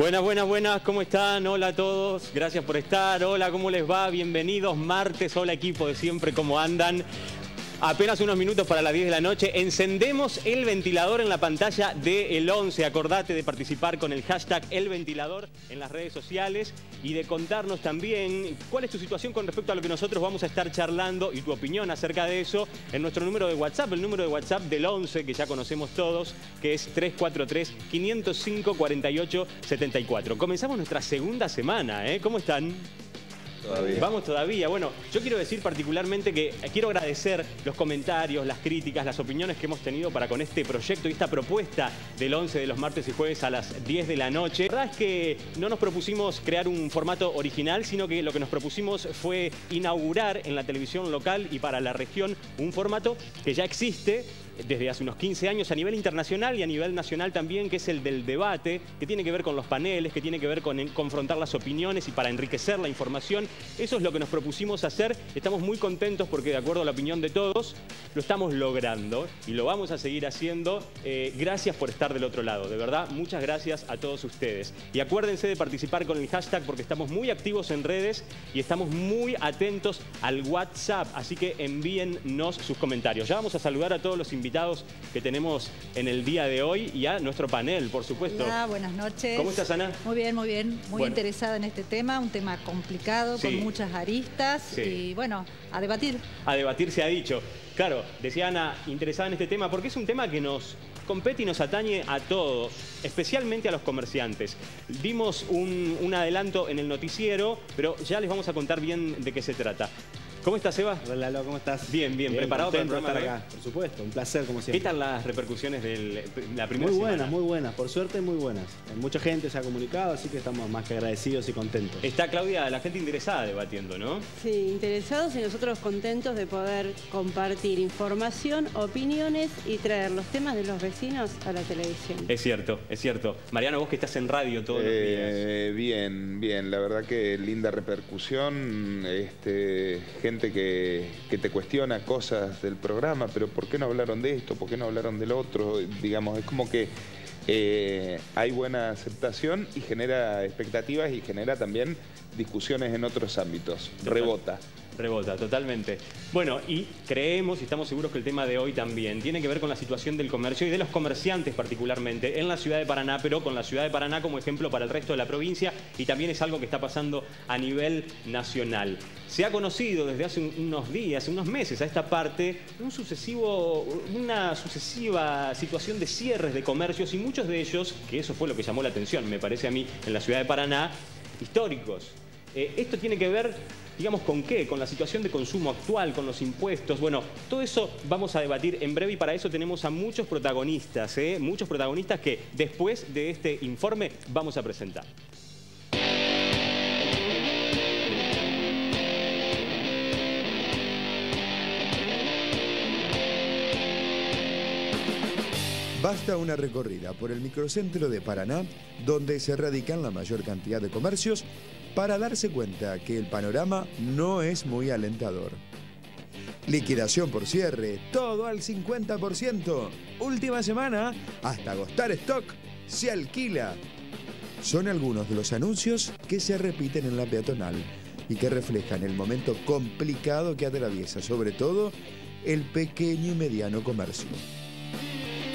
Buenas, buenas, buenas, ¿cómo están? Hola a todos, gracias por estar. Hola, ¿cómo les va? Bienvenidos, martes. Hola equipo de siempre, ¿cómo andan? Apenas unos minutos para las 10 de la noche. Encendemos el ventilador en la pantalla de El 11. Acordate de participar con el hashtag El Ventilador en las redes sociales y de contarnos también cuál es tu situación con respecto a lo que nosotros vamos a estar charlando y tu opinión acerca de eso en nuestro número de WhatsApp, el número de WhatsApp del 11 que ya conocemos todos, que es 343-505-4874. Comenzamos nuestra segunda semana, ¿eh? ¿Cómo están? Todavía. Vamos todavía. Bueno, yo quiero decir particularmente que quiero agradecer los comentarios, las críticas, las opiniones que hemos tenido para con este proyecto y esta propuesta del 11 de los martes y jueves a las 10 de la noche. La verdad es que no nos propusimos crear un formato original, sino que lo que nos propusimos fue inaugurar en la televisión local y para la región un formato que ya existe desde hace unos 15 años a nivel internacional y a nivel nacional también, que es el del debate, que tiene que ver con los paneles, que tiene que ver con confrontar las opiniones y para enriquecer la información. Eso es lo que nos propusimos hacer. Estamos muy contentos porque, de acuerdo a la opinión de todos, lo estamos logrando y lo vamos a seguir haciendo. Gracias por estar del otro lado. De verdad, muchas gracias a todos ustedes. Y acuérdense de participar con el hashtag porque estamos muy activos en redes y estamos muy atentos al WhatsApp. Así que envíennos sus comentarios. Ya vamos a saludar a todos los invitados que tenemos en el día de hoy y a nuestro panel, por supuesto. Hola, buenas noches. ¿Cómo estás, Ana? Muy bien, muy bien. Muy bueno. interesada en este tema, un tema complicado, Sí. con muchas aristas. Sí. Y bueno, a debatir. A debatir se ha dicho. Claro, decía Ana, interesada en este tema, porque es un tema que nos compete y nos atañe a todos, especialmente a los comerciantes. Dimos un adelanto en el noticiero, pero ya les vamos a contar bien de qué se trata. ¿Cómo estás, Eva? Hola, Lalo, ¿cómo estás? Bien, bien. ¿Preparado para el programa estar de hoy? acá? Por supuesto, un placer como ¿Qué siempre. tal las repercusiones de la primera Muy semana? buenas, muy buenas. Por suerte, muy buenas. Mucha gente se ha comunicado, así que estamos más que agradecidos y contentos. Está Claudia, la gente interesada debatiendo, ¿no? Sí, interesados y nosotros contentos de poder compartir información, opiniones y traer los temas de los vecinos a la televisión. Es cierto, es cierto. Mariano, vos que estás en radio todos los días. Bien, bien. La verdad que linda repercusión. Gente que te cuestiona cosas del programa, pero ¿por qué no hablaron de esto? ¿Por qué no hablaron del otro? Digamos, es como que hay buena aceptación y genera expectativas y genera también discusiones en otros ámbitos. Rebota. Rebota, totalmente. Bueno, y creemos y estamos seguros que el tema de hoy también tiene que ver con la situación del comercio y de los comerciantes particularmente en la ciudad de Paraná, pero con la ciudad de Paraná como ejemplo para el resto de la provincia y también es algo que está pasando a nivel nacional. Se ha conocido desde hace unos días, unos meses a esta parte, una sucesiva situación de cierres de comercios y muchos de ellos, que eso fue lo que llamó la atención, me parece a mí, en la ciudad de Paraná, históricos. Esto tiene que ver, digamos, ¿con qué? Con la situación de consumo actual, con los impuestos. Bueno, todo eso vamos a debatir en breve y para eso tenemos a muchos protagonistas, muchos protagonistas que después de este informe vamos a presentar. Basta una recorrida por el microcentro de Paraná, donde se radican la mayor cantidad de comercios, para darse cuenta que el panorama no es muy alentador. Liquidación por cierre, todo al 50%. Última semana, hasta agotar stock, se alquila. Son algunos de los anuncios que se repiten en la peatonal y que reflejan el momento complicado que atraviesa, sobre todo, el pequeño y mediano comercio.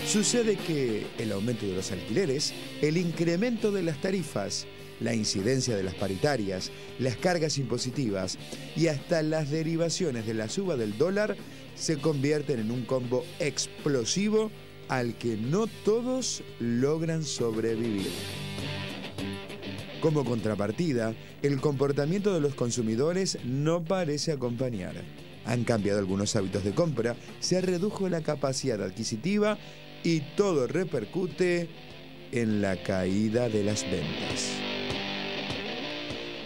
Sucede que el aumento de los alquileres, el incremento de las tarifas, la incidencia de las paritarias, las cargas impositivas y hasta las derivaciones de la suba del dólar se convierten en un combo explosivo al que no todos logran sobrevivir. Como contrapartida, el comportamiento de los consumidores no parece acompañar. Han cambiado algunos hábitos de compra, se redujo la capacidad adquisitiva y todo repercute en la caída de las ventas.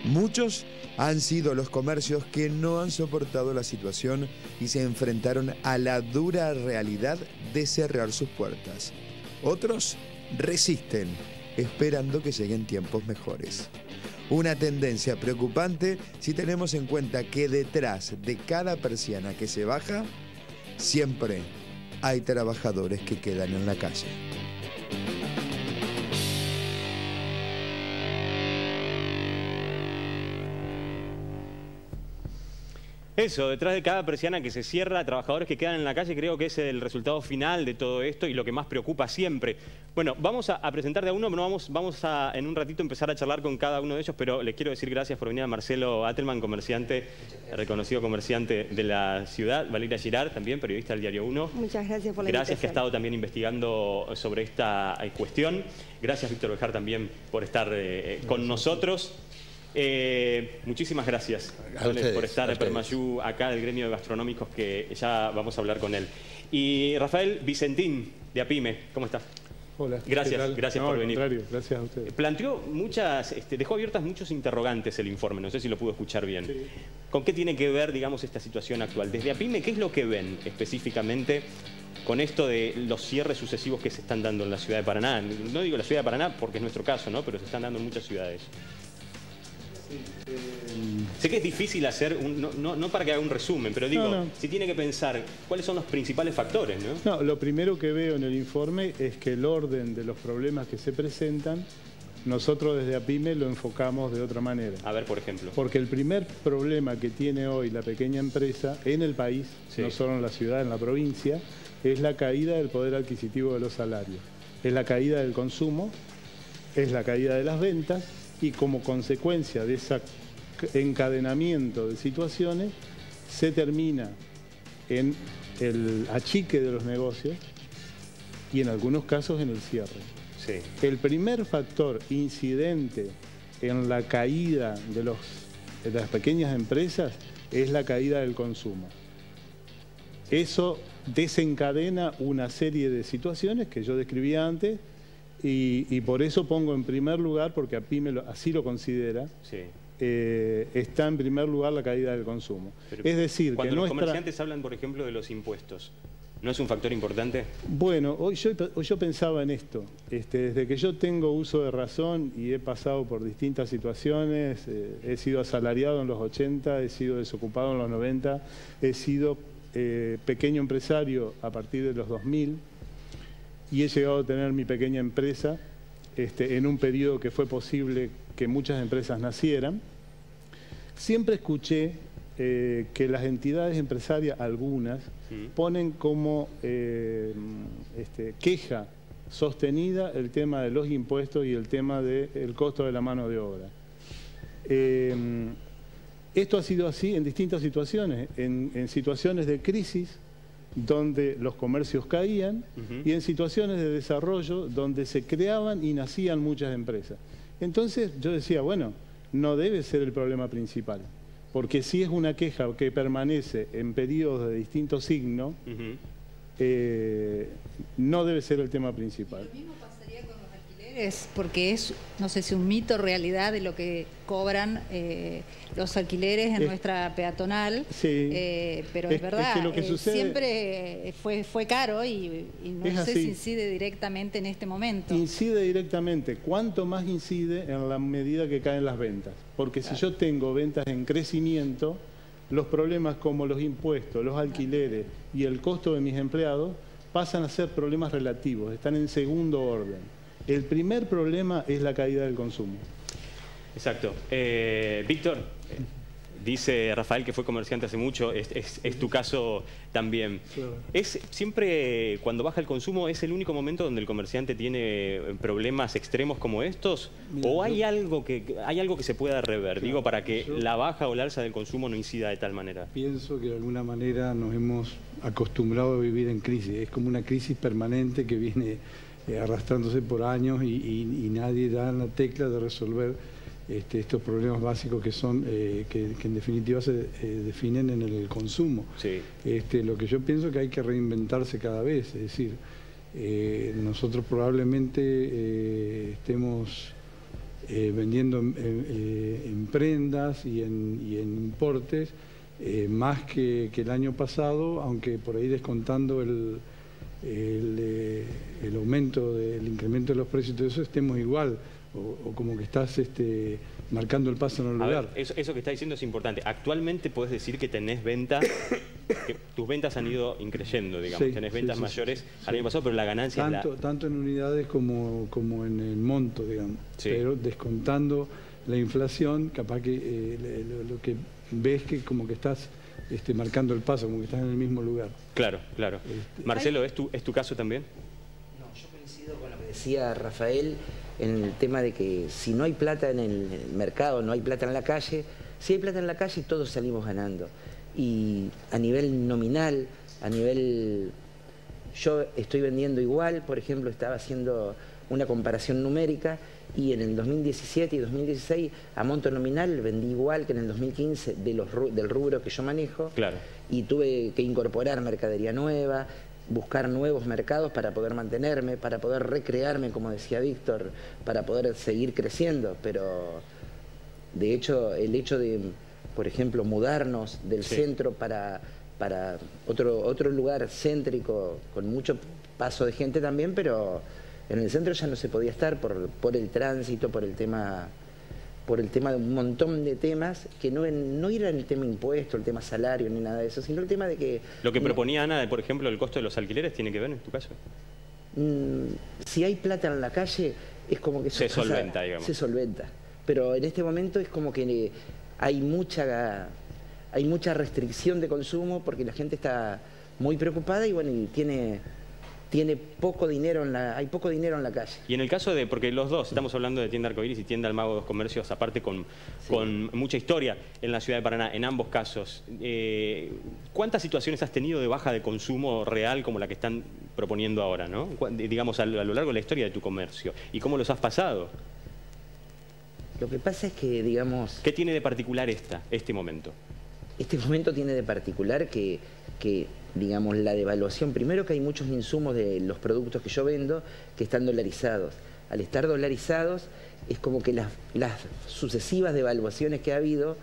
Muchos han sido los comercios que no han soportado la situación y se enfrentaron a la dura realidad de cerrar sus puertas. Otros resisten, esperando que lleguen tiempos mejores. Una tendencia preocupante si tenemos en cuenta que detrás de cada persiana que se baja, siempre hay trabajadores que quedan en la calle. Eso, detrás de cada persiana que se cierra, trabajadores que quedan en la calle, creo que es el resultado final de todo esto y lo que más preocupa siempre. Bueno, vamos a presentar de a uno, pero vamos a en un ratito empezar a charlar con cada uno de ellos, pero les quiero decir gracias por venir a Marcelo Atelman, comerciante, reconocido comerciante de la ciudad, Valeria Girard, también periodista del Diario 1. Muchas gracias por la invitación. Gracias, que ha estado también investigando sobre esta cuestión. Gracias, Víctor Bejar, también por estar con nosotros. Muchísimas gracias por estar Permayú acá del gremio de gastronómicos, que ya vamos a hablar con él. Y Rafael Vicentín, de APIME, ¿cómo estás? Hola. Gracias por venir. Gracias a ustedes. Planteó dejó abiertas muchos interrogantes el informe, no sé si lo pudo escuchar bien. Sí. ¿Con qué tiene que ver, digamos, esta situación actual? Desde APIME, ¿qué es lo que ven específicamente con esto de los cierres sucesivos que se están dando en la ciudad de Paraná? No digo la ciudad de Paraná porque es nuestro caso, ¿no? Pero se están dando en muchas ciudades. Sé que es difícil hacer, no para que haga un resumen, pero digo, si tiene que pensar, ¿cuáles son los principales factores, no? No, lo primero que veo en el informe es que el orden de los problemas que se presentan, nosotros desde APIME lo enfocamos de otra manera. A ver, por ejemplo. Porque el primer problema que tiene hoy la pequeña empresa en el país, sí, no solo en la ciudad, en la provincia, es la caída del poder adquisitivo de los salarios. Es la caída del consumo, es la caída de las ventas, y como consecuencia de ese encadenamiento de situaciones, se termina en el achique de los negocios y en algunos casos en el cierre. Sí. El primer factor incidente en la caída de las pequeñas empresas es la caída del consumo. Eso desencadena una serie de situaciones que yo describí antes, y por eso pongo en primer lugar, porque APIME así lo considera, sí, está en primer lugar la caída del consumo. Pero es decir, cuando los comerciantes hablan, por ejemplo, de los impuestos, ¿no es un factor importante? Bueno, hoy yo pensaba en esto. Desde que yo tengo uso de razón y he pasado por distintas situaciones, he sido asalariado en los 80, he sido desocupado en los 90, he sido pequeño empresario a partir de los 2000, y he llegado a tener mi pequeña empresa en un periodo que fue posible que muchas empresas nacieran. Siempre escuché que las entidades empresarias, algunas, ponen como queja sostenida el tema de los impuestos y el tema del costo de la mano de obra. Esto ha sido así en distintas situaciones, en situaciones de crisis, donde los comercios caían, y en situaciones de desarrollo donde se creaban y nacían muchas empresas. Entonces yo decía, bueno, no debe ser el problema principal, porque si es una queja que permanece en periodos de distinto signo, no debe ser el tema principal. Lo mismo pasaría con los alquileres, porque es, no sé si un mito o realidad de lo que cobran los alquileres en nuestra peatonal, sí, pero es verdad, que lo que sucede, siempre fue caro y no sé si incide directamente en este momento. Incide directamente. ¿Cuánto más incide en la medida que caen las ventas? Porque si yo tengo ventas en crecimiento, los problemas como los impuestos, los alquileres y el costo de mis empleados pasan a ser problemas relativos, están en segundo orden. El primer problema es la caída del consumo. Exacto. Víctor, dice Rafael que fue comerciante hace mucho, es tu caso también. Claro. ¿Es siempre cuando baja el consumo, es el único momento donde el comerciante tiene problemas extremos como estos? Mira, ¿o hay algo que se pueda rever? Claro, digo, para que la baja o la alza del consumo no incida de tal manera. Pienso que de alguna manera nos hemos acostumbrado a vivir en crisis. Es como una crisis permanente que viene arrastrándose por años y nadie da la tecla de resolver estos problemas básicos que son que en definitiva se definen en el consumo. Sí. Lo que yo pienso es que hay que reinventarse cada vez, es decir, nosotros probablemente estemos vendiendo en prendas y en importes más que el año pasado, aunque por ahí descontando el aumento del incremento de los precios y todo eso, estemos igual, o como que estás marcando el paso en el lugar. A ver, eso que está diciendo es importante. Actualmente puedes decir que tenés ventas, que tus ventas han ido increyendo, digamos, sí, tenés ventas mayores al año pasado, pero la ganancia tanto en unidades como en el monto, digamos, pero descontando la inflación, capaz que lo que ves que como que estás marcando el paso, como que están en el mismo lugar. Claro, claro. Marcelo, ¿es tu caso también? No, yo coincido con lo que decía Rafael en el tema de que si no hay plata en el mercado, no hay plata en la calle. Si hay plata en la calle, todos salimos ganando. Y a nivel nominal, yo estoy vendiendo igual, por ejemplo, estaba haciendo una comparación numérica y en el 2017 y 2016 a monto nominal vendí igual que en el 2015 del rubro que yo manejo. Claro. Y tuve que incorporar mercadería nueva, buscar nuevos mercados para poder mantenerme, para poder recrearme, como decía Víctor, para poder seguir creciendo. Pero de hecho, el hecho de, por ejemplo, mudarnos del centro para otro lugar céntrico, con mucho paso de gente también, pero en el centro ya no se podía estar por el tránsito, por el tema de un montón de temas, que no era el tema impuesto, el tema salario, ni nada de eso, sino el tema de que... Lo que proponía Ana, por ejemplo, el costo de los alquileres, ¿tiene que ver en tu caso? Si hay plata en la calle, es como que... Se solventa, digamos. Se solventa. Pero en este momento es como que hay mucha restricción de consumo porque la gente está muy preocupada y bueno, y tiene poco dinero hay poco dinero en la calle. Y en el caso de, porque los dos, estamos hablando de Tienda Arcoiris y Tienda El Mago, dos comercios aparte con mucha historia en la ciudad de Paraná, en ambos casos, ¿cuántas situaciones has tenido de baja de consumo real como la que están proponiendo ahora, ¿no? Digamos, a lo largo de la historia de tu comercio? ¿Y cómo los has pasado? Lo que pasa es que, digamos... ¿Qué tiene de particular este momento? Este momento tiene de particular que digamos, la devaluación, primero que hay muchos insumos de los productos que yo vendo que están dolarizados. Al estar dolarizados es como que las sucesivas devaluaciones que ha habido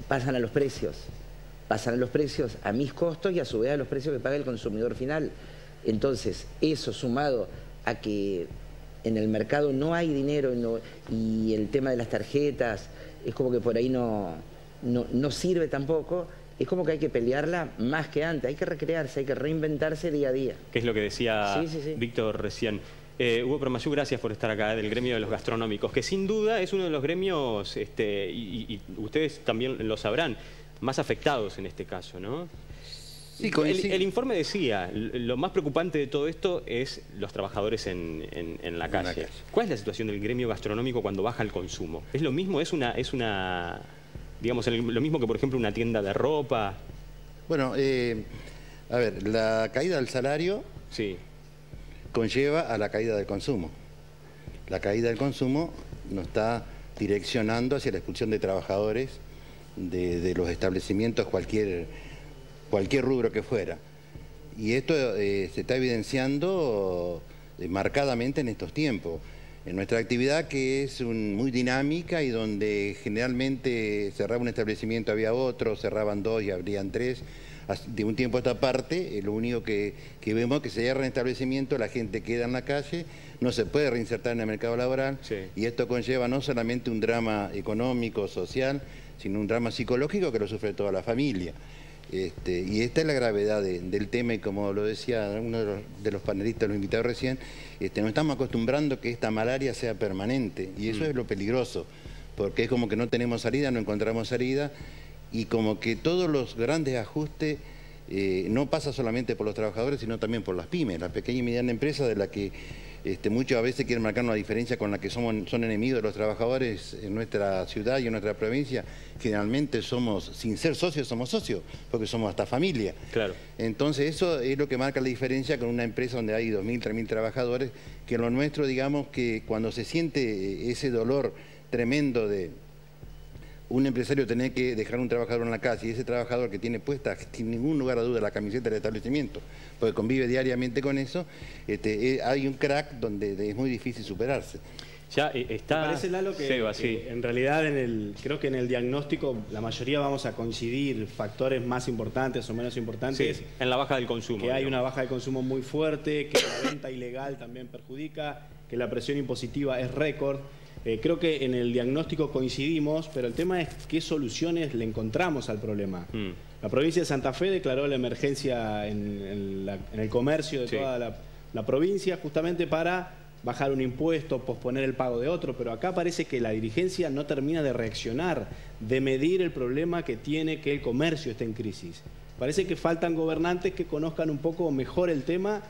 pasan a los precios a mis costos y a su vez a los precios que paga el consumidor final. Entonces, eso sumado a que en el mercado no hay dinero y el tema de las tarjetas es como que por ahí no sirve tampoco. Es como que hay que pelearla más que antes, hay que recrearse, hay que reinventarse día a día. Que es lo que decía Víctor recién. Hugo Promayú, gracias por estar acá, del gremio de los gastronómicos, que sin duda es uno de los gremios, y ustedes también lo sabrán, más afectados en este caso, ¿no? Sí, el informe decía, lo más preocupante de todo esto es los trabajadores en la calle. ¿Cuál es la situación del gremio gastronómico cuando baja el consumo? ¿Es lo mismo? ¿Es una digamos, lo mismo que, por ejemplo, una tienda de ropa? Bueno, a ver, la caída del salario conlleva a la caída del consumo. La caída del consumo nos está direccionando hacia la expulsión de trabajadores de los establecimientos, cualquier rubro que fuera. Y esto se está evidenciando marcadamente en estos tiempos. En nuestra actividad, que es muy dinámica y donde generalmente cerraba un establecimiento, había otro, cerraban dos y abrían tres. De un tiempo a esta parte, lo único que vemos es que se cierra un establecimiento, la gente queda en la calle, no se puede reinsertar en el mercado laboral, y esto conlleva no solamente un drama económico, social, sino un drama psicológico que lo sufre toda la familia. Y esta es la gravedad del tema, y como lo decía uno de los panelistas, los invitados recién, nos estamos acostumbrando a que esta malaria sea permanente, y eso es lo peligroso, porque es como que no tenemos salida, no encontramos salida, y como que todos los grandes ajustes no pasa solamente por los trabajadores, sino también por las pymes, las pequeñas y medianas empresas, de las que muchos a veces quieren marcar una diferencia con la que son enemigos de los trabajadores en nuestra ciudad y en nuestra provincia. Generalmente somos, sin ser socios, somos socios, porque somos hasta familia. Claro. Entonces eso es lo que marca la diferencia con una empresa donde hay 2.000, 3.000 trabajadores, que en lo nuestro, digamos, que cuando se siente ese dolor tremendo de un empresario tener que dejar un trabajador en la calle, y ese trabajador que tiene puesta, sin ningún lugar a duda, la camiseta del establecimiento, porque convive diariamente con eso, hay un crack donde es muy difícil superarse. Ya está... Me parece, Lalo, que en realidad creo que en el diagnóstico la mayoría vamos a coincidir, factores más importantes o menos importantes. En la baja del consumo. Que hay una baja de consumo muy fuerte, que la venta ilegal también perjudica, que la presión impositiva es récord. Creo que en el diagnóstico coincidimos, pero el tema es qué soluciones le encontramos al problema. La provincia de Santa Fe declaró la emergencia en el comercio de toda la provincia, justamente para bajar un impuesto, posponer el pago de otro, pero acá parece que la dirigencia no termina de reaccionar, de medir el problema que tiene que el comercio esté en crisis. Parece que faltan gobernantes que conozcan un poco mejor el tema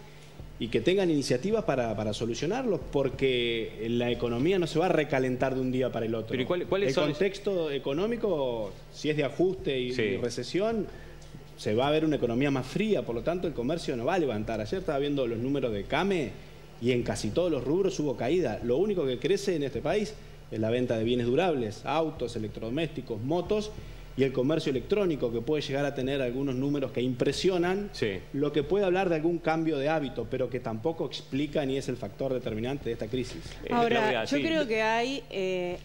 y que tengan iniciativas para solucionarlos, porque la economía no se va a recalentar de un día para el otro. Pero ¿cuáles son? El contexto económico, si es de ajuste y recesión, se va a ver una economía más fría, por lo tanto el comercio no va a levantar. Ayer estaba viendo los números de CAME y en casi todos los rubros hubo caída. Lo único que crece en este país es la venta de bienes durables, autos, electrodomésticos, motos, y el comercio electrónico, que puede llegar a tener algunos números que impresionan, lo que puede hablar de algún cambio de hábito, pero que tampoco explica ni es el factor determinante de esta crisis. Ahora, yo creo que hay,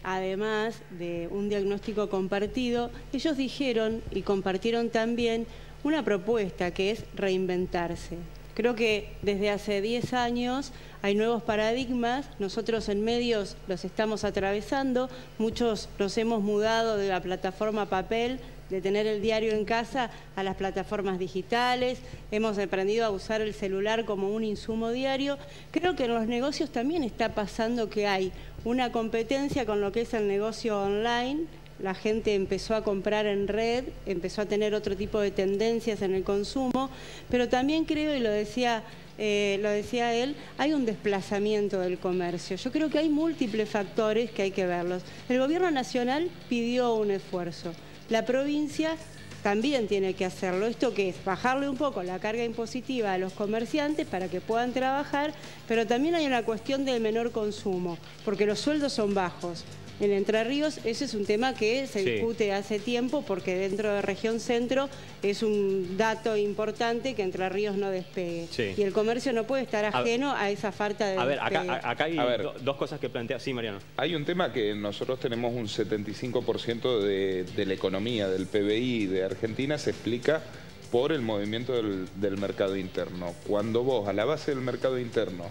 además de un diagnóstico compartido, ellos dijeron y compartieron también una propuesta que es reinventarse. Creo que desde hace 10 años hay nuevos paradigmas, nosotros en medios los estamos atravesando, muchos nos hemos mudado de la plataforma papel, de tener el diario en casa, a las plataformas digitales, hemos aprendido a usar el celular como un insumo diario. Creo que en los negocios también está pasando que hay una competencia con lo que es el negocio online. La gente empezó a comprar en red, empezó a tener otro tipo de tendencias en el consumo, pero también creo, y lo decía él, hay un desplazamiento del comercio. Yo creo que hay múltiples factores que hay que verlos. El gobierno nacional pidió un esfuerzo, la provincia también tiene que hacerlo. ¿Esto qué es? Bajarle un poco la carga impositiva a los comerciantes para que puedan trabajar, pero también hay una cuestión del menor consumo, porque los sueldos son bajos. En Entre Ríos ese es un tema que se discute hace tiempo, porque dentro de Región Centro es un dato importante que Entre Ríos no despegue. Y el comercio no puede estar ajeno a esa falta de despegue. Acá hay dos cosas que plantea. Sí, Mariano. Hay un tema que nosotros tenemos un 75% de la economía, del PBI de Argentina, se explica por el movimiento del mercado interno. Cuando vos, a la base del mercado interno,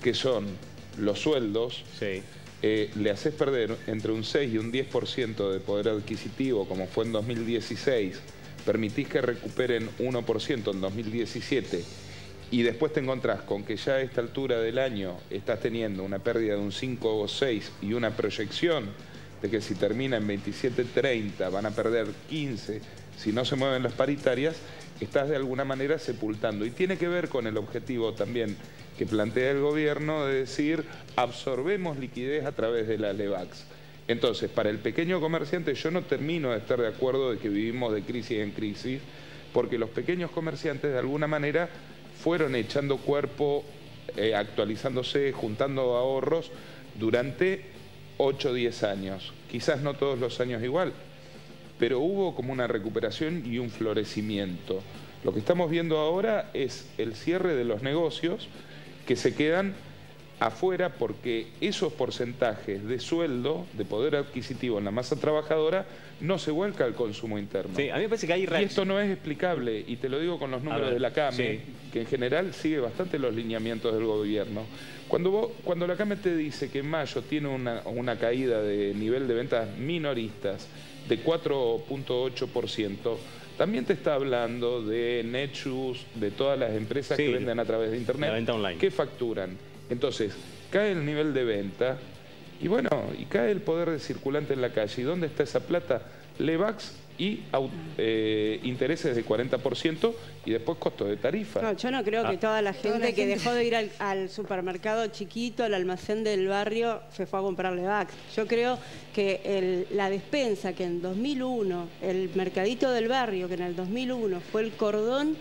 que son los sueldos, le haces perder entre un 6 y un 10% de poder adquisitivo, como fue en 2016, permitís que recuperen 1% en 2017, y después te encontrás con que ya a esta altura del año estás teniendo una pérdida de un 5 o 6 y una proyección de que si termina en 27.30 van a perder 15 si no se mueven las paritarias, estás de alguna manera sepultando. Y tiene que ver con el objetivo también que plantea el gobierno de decir, absorbemos liquidez a través de la LEVAX. Entonces, para el pequeño comerciante yo no termino de estar de acuerdo de que vivimos de crisis en crisis, porque los pequeños comerciantes de alguna manera fueron echando cuerpo, actualizándose, juntando ahorros durante 8 o 10 años. Quizás no todos los años igual, pero hubo como una recuperación y un florecimiento. Lo que estamos viendo ahora es el cierre de los negocios que se quedan afuera porque esos porcentajes de sueldo, de poder adquisitivo en la masa trabajadora, no se vuelca al consumo interno. Sí, a mí me parece que hay y esto no es explicable, y te lo digo con los números de la CAME, que en general sigue bastante los lineamientos del gobierno. Cuando la CAME te dice que en mayo tiene una caída de nivel de ventas minoristas de 4.8%, también te está hablando de Netshoes, de todas las empresas que venden a través de internet, la venta online, que facturan. Entonces, cae el nivel de venta y bueno, y cae el poder de circulante en la calle. ¿Y dónde está esa plata? LEVAX y intereses de 40% y después costo de tarifa. No, yo no creo que toda la gente que dejó de ir al supermercado chiquito, al almacén del barrio, se fue a comprar LEVAX. Yo creo que la despensa que en 2001, el mercadito del barrio que en el 2001 fue el cordón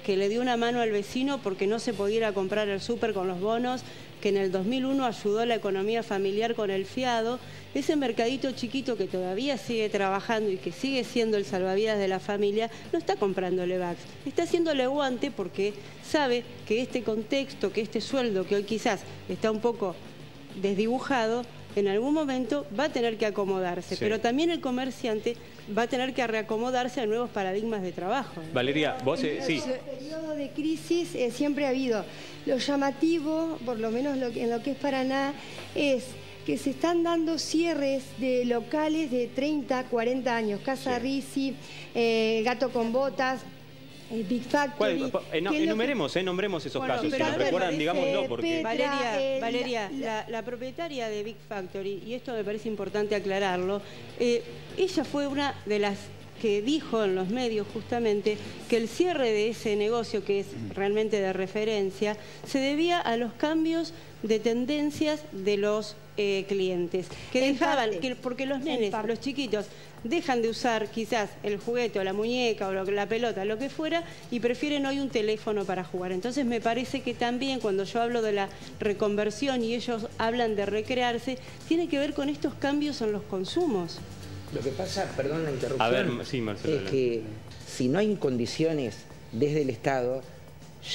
que le dio una mano al vecino porque no se podía ir a comprar el súper con los bonos, que en el 2001 ayudó a la economía familiar con el fiado, ese mercadito chiquito que todavía sigue trabajando y que sigue siendo el salvavidas de la familia, no está comprando LEVAX, está haciéndole guante porque sabe que este contexto, que este sueldo, que hoy quizás está un poco desdibujado, en algún momento va a tener que acomodarse, pero también el comerciante va a tener que reacomodarse a nuevos paradigmas de trabajo. Valeria, vos sí. En el periodo de crisis siempre ha habido. Lo llamativo, por lo menos en lo que es Paraná, es que se están dando cierres de locales de 30, 40 años. Casa Risi, Gato con Botas. Big Factory. Nombremos esos casos, si nos recuerdan, digámoslo, porque... Valeria, la propietaria de Big Factory, y esto me parece importante aclararlo, ella fue una de las que dijo en los medios justamente que el cierre de ese negocio, que es realmente de referencia, se debía a los cambios de tendencias de los clientes, que dejaban, porque los nenes, los chiquitos, dejan de usar quizás el juguete o la muñeca o la pelota, lo que fuera, y prefieren hoy un teléfono para jugar. Entonces me parece que también cuando yo hablo de la reconversión y ellos hablan de recrearse, tiene que ver con estos cambios en los consumos. Lo que pasa, perdón la interrupción, a ver, sí, Marcelo, es que si no hay condiciones desde el Estado,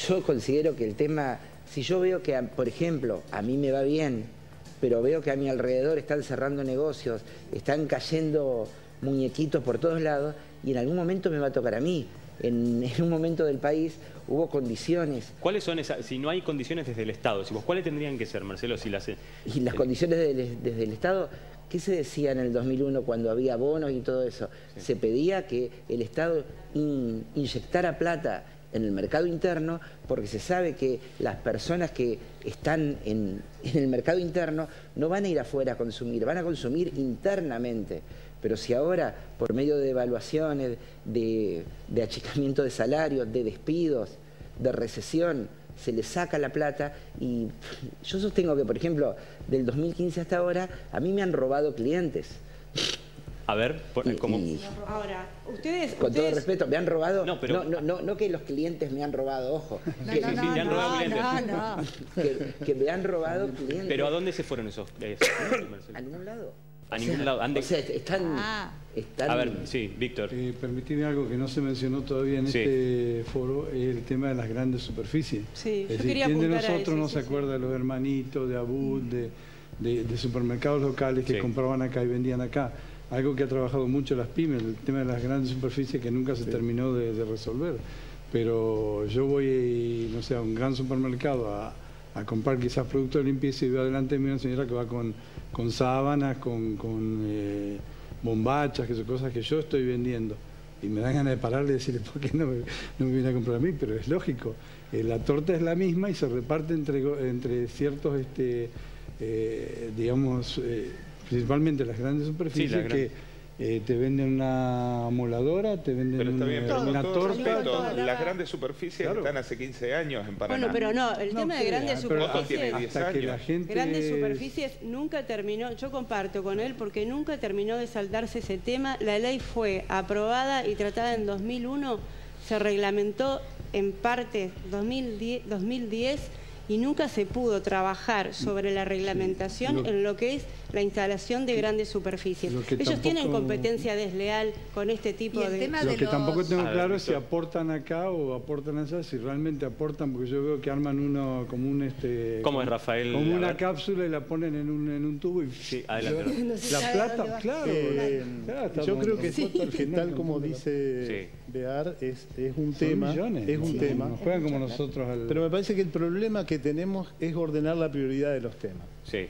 yo considero que el tema, si yo veo que, por ejemplo, a mí me va bien, pero veo que a mi alrededor están cerrando negocios, están cayendo muñequitos por todos lados, y en algún momento me va a tocar a mí. En un momento del país hubo condiciones. ¿Cuáles son esas? Si no hay condiciones desde el Estado, ¿cuáles tendrían que ser, Marcelo? Y las condiciones desde el Estado, ¿qué se decía en el 2001 cuando había bonos y todo eso? Sí. Se pedía que el Estado inyectara plata en el mercado interno, porque se sabe que las personas que están en el mercado interno no van a ir afuera a consumir, van a consumir internamente. Pero si ahora, por medio de devaluaciones, de achicamiento de salarios, de despidos, de recesión, se le saca la plata, y yo sostengo que, por ejemplo, del 2015 hasta ahora, a mí me han robado clientes. A ver, ¿cómo? Ahora, ustedes... Con todo respeto, me han robado... No, pero... no que los clientes me han robado, ojo. Me han robado clientes. Que me han robado clientes. ¿Pero a dónde se fueron esos? ¿A ningún lado? A ningún lado. O sea, están... A ver, sí, Víctor. Permitime algo que no se mencionó todavía en este foro, es el tema de las grandes superficies. Sí, yo quería ¿quién de nosotros no se acuerda de los hermanitos, de Abud, de supermercados locales que compraban acá y vendían acá? Algo que ha trabajado mucho las pymes, el tema de las grandes superficies que nunca se terminó de resolver. Pero yo voy, no sé, a un gran supermercado a comprar quizás productos de limpieza y veo adelante de mí una señora que va con sábanas, con bombachas, que son cosas que yo estoy vendiendo. Y me dan ganas de pararle y decirle, ¿por qué no me viene a comprar a mí? Pero es lógico, la torta es la misma y se reparte entre ciertos, digamos, principalmente las grandes superficies, sí, que te venden una moladora, te venden una torta. Las grandes superficies están hace 15 años en Paraná. Bueno, pero no, el tema de grandes superficies... Hasta que la gente... Grandes superficies nunca terminó, yo comparto con él, porque nunca terminó de saldarse ese tema. La ley fue aprobada y tratada en 2001, se reglamentó en parte 2010 y nunca se pudo trabajar sobre la reglamentación en lo que es la instalación de grandes superficies. Ellos tienen competencia desleal con este tipo de... Lo que tampoco tengo claro es si aportan acá o aportan allá, si realmente aportan, porque yo veo que arman uno como un... ¿Cómo es, Rafael? Como una cápsula y la ponen en un tubo y... Sí, adelante. La plata, claro. Yo creo que tal como dice Bear, es un tema. Es un tema. Nos juegan como nosotros al... Pero me parece que el problema que tenemos es ordenar la prioridad de los temas. Sí.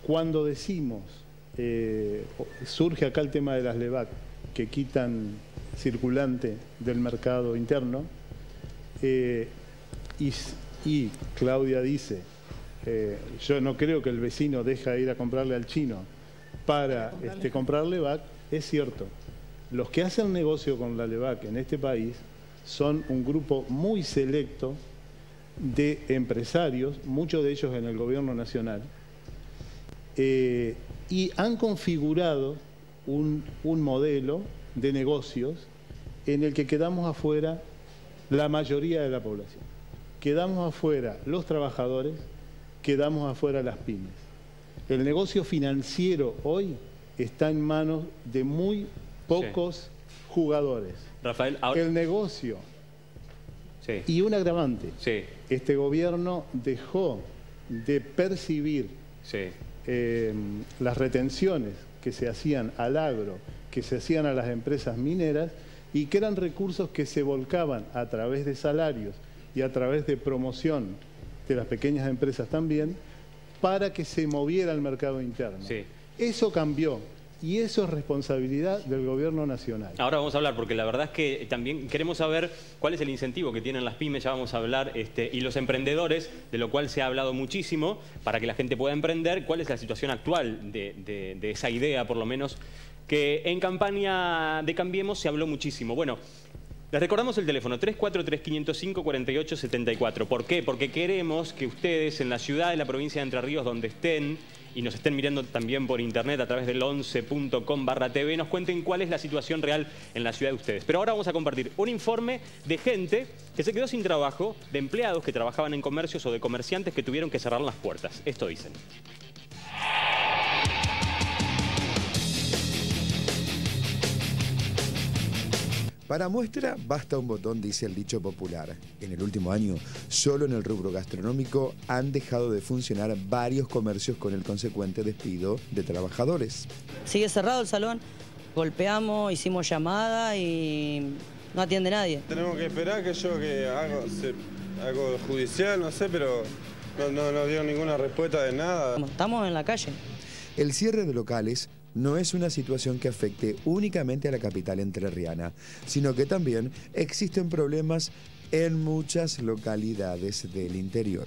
Cuando decimos, surge acá el tema de las LEVAC, que quitan circulante del mercado interno, y Claudia dice, yo no creo que el vecino deje de ir a comprarle al chino para comprar LEVAC. Es cierto, los que hacen negocio con la LEVAC en este país son un grupo muy selecto de empresarios, muchos de ellos en el gobierno nacional, y han configurado un modelo de negocios en el que quedamos afuera la mayoría de la población. Quedamos afuera los trabajadores, quedamos afuera las pymes. El negocio financiero hoy está en manos de muy pocos jugadores. Rafael, ahora... El negocio... Sí. Y un agravante, este gobierno dejó de percibir las retenciones que se hacían al agro, que se hacían a las empresas mineras, y que eran recursos que se volcaban a través de salarios y a través de promoción de las pequeñas empresas también, para que se moviera el mercado interno. Eso cambió. y eso es responsabilidad del gobierno nacional. Ahora vamos a hablar, porque la verdad es que también queremos saber cuál es el incentivo que tienen las pymes, ya vamos a hablar, y los emprendedores, de lo cual se ha hablado muchísimo, para que la gente pueda emprender, cuál es la situación actual de esa idea, por lo menos, que en campaña de Cambiemos se habló muchísimo. Bueno, les recordamos el teléfono 343-505-4874. ¿Por qué? Porque queremos que ustedes en la ciudad y la provincia de Entre Ríos, donde estén, y nos estén mirando también por internet a través del 11.com/TV, nos cuenten cuál es la situación real en la ciudad de ustedes. Pero ahora vamos a compartir un informe de gente que se quedó sin trabajo, de empleados que trabajaban en comercios o de comerciantes que tuvieron que cerrar las puertas. Esto dicen. Para muestra, basta un botón, dice el dicho popular. En el último año, solo en el rubro gastronómico han dejado de funcionar varios comercios con el consecuente despido de trabajadores. Sigue cerrado el salón, golpeamos, hicimos llamada y no atiende nadie. Tenemos que esperar que algo judicial, no sé, pero no dio ninguna respuesta de nada. Estamos en la calle. El cierre de locales no es una situación que afecte únicamente a la capital entrerriana, sino que también existen problemas en muchas localidades del interior.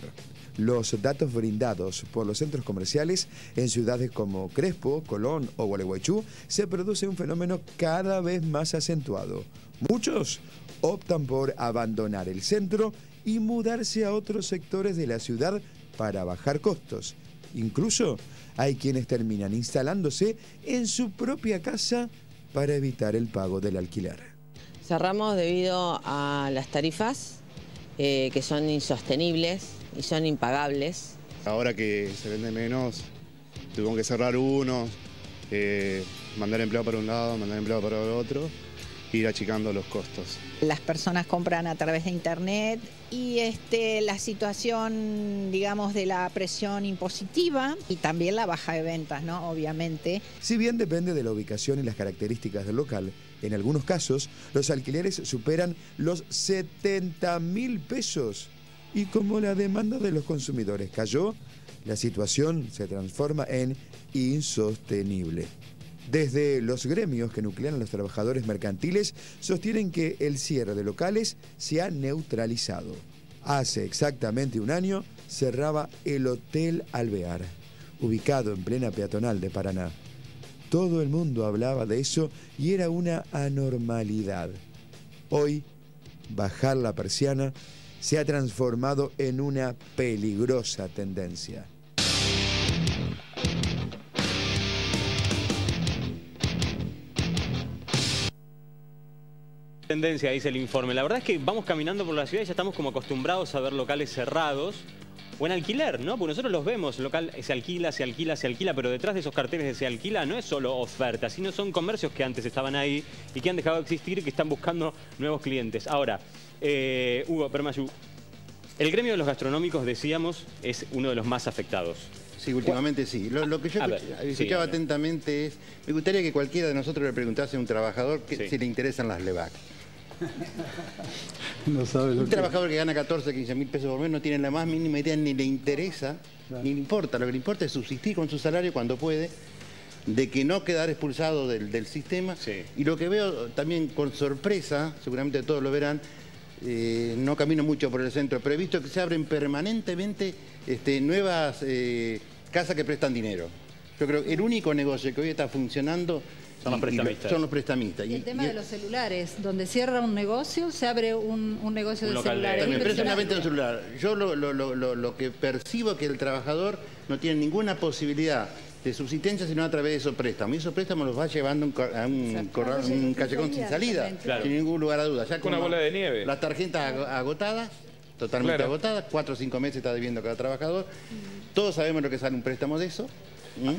Los datos brindados por los centros comerciales en ciudades como Crespo, Colón o Gualeguaychú se produce un fenómeno cada vez más acentuado. Muchos optan por abandonar el centro y mudarse a otros sectores de la ciudad para bajar costos. Incluso hay quienes terminan instalándose en su propia casa para evitar el pago del alquiler. Cerramos debido a las tarifas que son insostenibles y son impagables. Ahora que se vende menos, tuvimos que cerrar uno, mandar empleado para un lado, mandar empleado para el otro, ir achicando los costos. Las personas compran a través de internet y la situación, digamos, de la presión impositiva y también la baja de ventas, ¿no? Obviamente. Si bien depende de la ubicación y las características del local, en algunos casos los alquileres superan los 70.000 pesos. Y como la demanda de los consumidores cayó, la situación se transforma en insostenible. Desde los gremios que nuclean a los trabajadores mercantiles sostienen que el cierre de locales se ha neutralizado. Hace exactamente un año cerraba el Hotel Alvear, ubicado en plena peatonal de Paraná. Todo el mundo hablaba de eso y era una anormalidad. Hoy, bajar la persiana se ha transformado en una peligrosa tendencia. Tendencia, dice el informe. La verdad es que vamos caminando por la ciudad y ya estamos como acostumbrados a ver locales cerrados o en alquiler, ¿no? Porque nosotros los vemos, el local se alquila, pero detrás de esos carteles de se alquila no es solo oferta, sino son comercios que antes estaban ahí y que han dejado de existir y que están buscando nuevos clientes. Ahora, Hugo Permayu, el gremio de los gastronómicos, decíamos, es uno de los más afectados. Sí, últimamente sí. Lo que yo escuchaba atentamente es, me gustaría que cualquiera de nosotros le preguntase a un trabajador si le interesan las LEVAC. No sabe lo un trabajador que gana 14, 15 mil pesos por mes no tiene la más mínima idea, ni le interesa, ni le importa. Lo que le importa es subsistir con su salario cuando puede, de que no quedar expulsado del sistema. Y lo que veo también con sorpresa, seguramente todos lo verán, no camino mucho por el centro, pero he visto que se abren permanentemente nuevas casas que prestan dinero. Yo creo que el único negocio que hoy está funcionando son los prestamistas. Son los prestamistas. Y el tema de los celulares, donde cierra un negocio, se abre un negocio de celulares. Pero es una venta de un celular. Yo lo que percibo es que el trabajador no tiene ninguna posibilidad de subsistencia sino a través de esos préstamos. Y esos préstamos los va llevando a un callejón sin salida, sin ningún lugar a dudas. Ya con una bola de nieve. Las tarjetas agotadas, totalmente agotadas, 4 o 5 meses está debiendo cada trabajador. Todos sabemos lo que sale un préstamo de eso.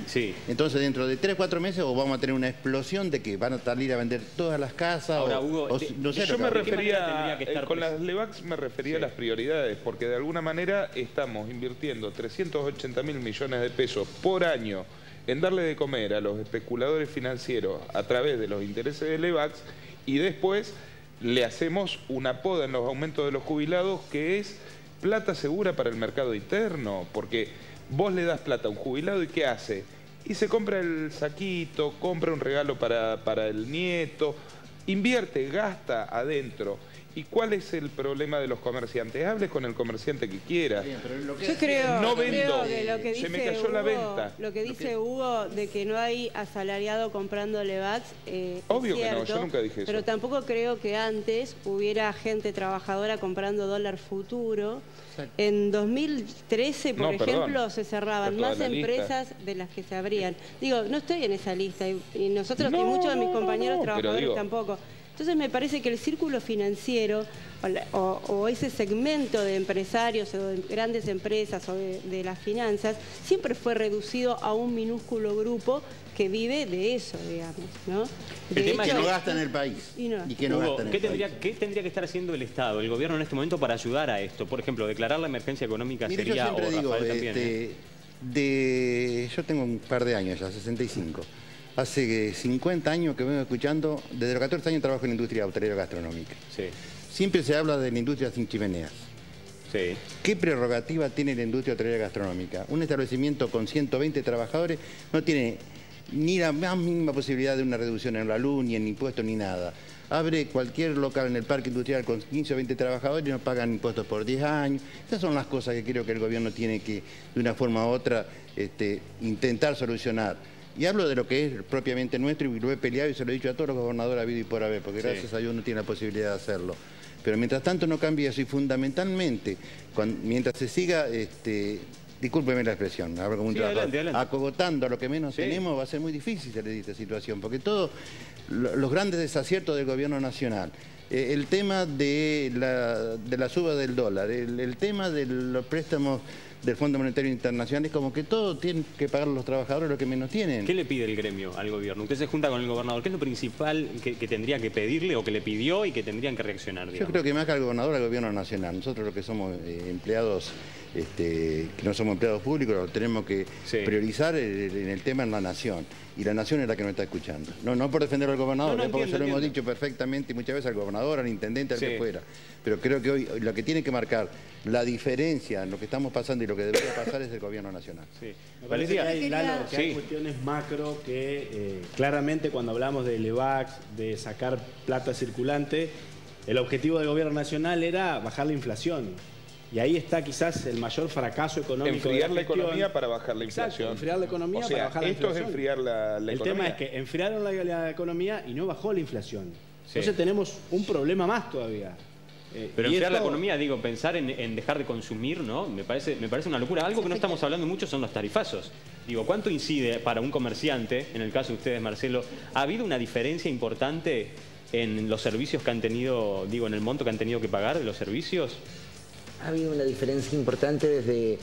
Sí. Entonces dentro de 3 o 4 meses o vamos a tener una explosión de que van a salir a vender todas las casas. Ahora, Hugo, no sé, yo me refería, con las LEVACs me refería a las prioridades, porque de alguna manera estamos invirtiendo 380.000 millones de pesos por año en darle de comer a los especuladores financieros a través de los intereses de LEVACs y después le hacemos una poda en los aumentos de los jubilados que es plata segura para el mercado interno, porque vos le das plata a un jubilado y ¿qué hace? y se compra el saquito, compra un regalo para el nieto, invierte, gasta adentro. ¿Y cuál es el problema de los comerciantes? Hable con el comerciante que quiera. Yo creo, no vendo, que lo que dice se me cayó la venta. Lo que dice Hugo de que no hay asalariado comprando Levax, obvio es cierto, que no, yo nunca dije eso. Pero tampoco creo que antes hubiera gente trabajadora comprando dólar futuro. En 2013, por ejemplo, se cerraban más empresas de las que se abrían. Digo, no estoy en esa lista y nosotros y muchos de mis compañeros trabajadores tampoco. Entonces me parece que el círculo financiero o ese segmento de empresarios o de grandes empresas o de las finanzas siempre fue reducido a un minúsculo grupo que vive de eso, digamos, ¿no? El tema es que no gasta en el país. ¿Qué tendría que estar haciendo el Estado, el gobierno en este momento para ayudar a esto? Por ejemplo, declarar la emergencia económica sería... Yo siempre digo, yo tengo un par de años ya, 65. Hace 50 años que vengo escuchando, desde los 14 años trabajo en la industria hotelera gastronómica. Sí. Siempre se habla de la industria sin chimeneas. Sí. ¿Qué prerrogativa tiene la industria hotelera gastronómica? Un establecimiento con 120 trabajadores no tiene ni la más mínima posibilidad de una reducción en la luz, ni en impuestos, ni nada. Abre cualquier local en el parque industrial con 15 o 20 trabajadores y no pagan impuestos por 10 años. Esas son las cosas que creo que el gobierno tiene que, de una forma u otra, intentar solucionar. Y hablo de lo que es propiamente nuestro y lo he peleado y se lo he dicho a todos los gobernadores habido y por haber, porque gracias a Dios no tiene la posibilidad de hacerlo. Pero mientras tanto no cambia eso y fundamentalmente, mientras se siga, discúlpeme la expresión, hablo como un trabajador, acogotando a lo que menos tenemos, va a ser muy difícil salir de esta situación, porque todos los grandes desaciertos del gobierno nacional, el tema de la suba del dólar, el tema de los préstamos del Fondo Monetario Internacional, es como que todo tienen que pagar los trabajadores lo que menos tienen. ¿Qué le pide el gremio al gobierno? Usted se junta con el gobernador. ¿Qué es lo principal que tendría que pedirle o que le pidió y que tendrían que reaccionar, digamos? Yo creo que más que al gobernador, al gobierno nacional. Nosotros los que somos empleados, que no somos empleados públicos, lo tenemos que priorizar en el tema en la nación. Y la nación es la que nos está escuchando. No por defender al gobernador, porque se lo hemos dicho perfectamente y muchas veces al gobernador, al intendente, al que fuera. Pero creo que hoy lo que tiene que marcar la diferencia en lo que estamos pasando y lo que debería pasar es el gobierno nacional. Sí. Me parece que hay cuestiones macro que claramente cuando hablamos de Levax, de sacar plata circulante, el objetivo del gobierno nacional era bajar la inflación. Y ahí está quizás el mayor fracaso económico. Enfriar la economía para bajar la inflación. Exacto, enfriar la economía para bajar la inflación. Esto es enfriar la economía. El tema es que enfriaron la economía y no bajó la inflación. Entonces tenemos un problema más todavía. Pero enfriar la economía, digo, pensar en dejar de consumir, ¿no? Me parece una locura. Algo que no estamos hablando mucho son los tarifazos. Digo, ¿cuánto incide para un comerciante, en el caso de ustedes, Marcelo? ¿Ha habido una diferencia importante en los servicios que han tenido, digo, en el monto que han tenido que pagar de los servicios? Ha habido una diferencia importante desde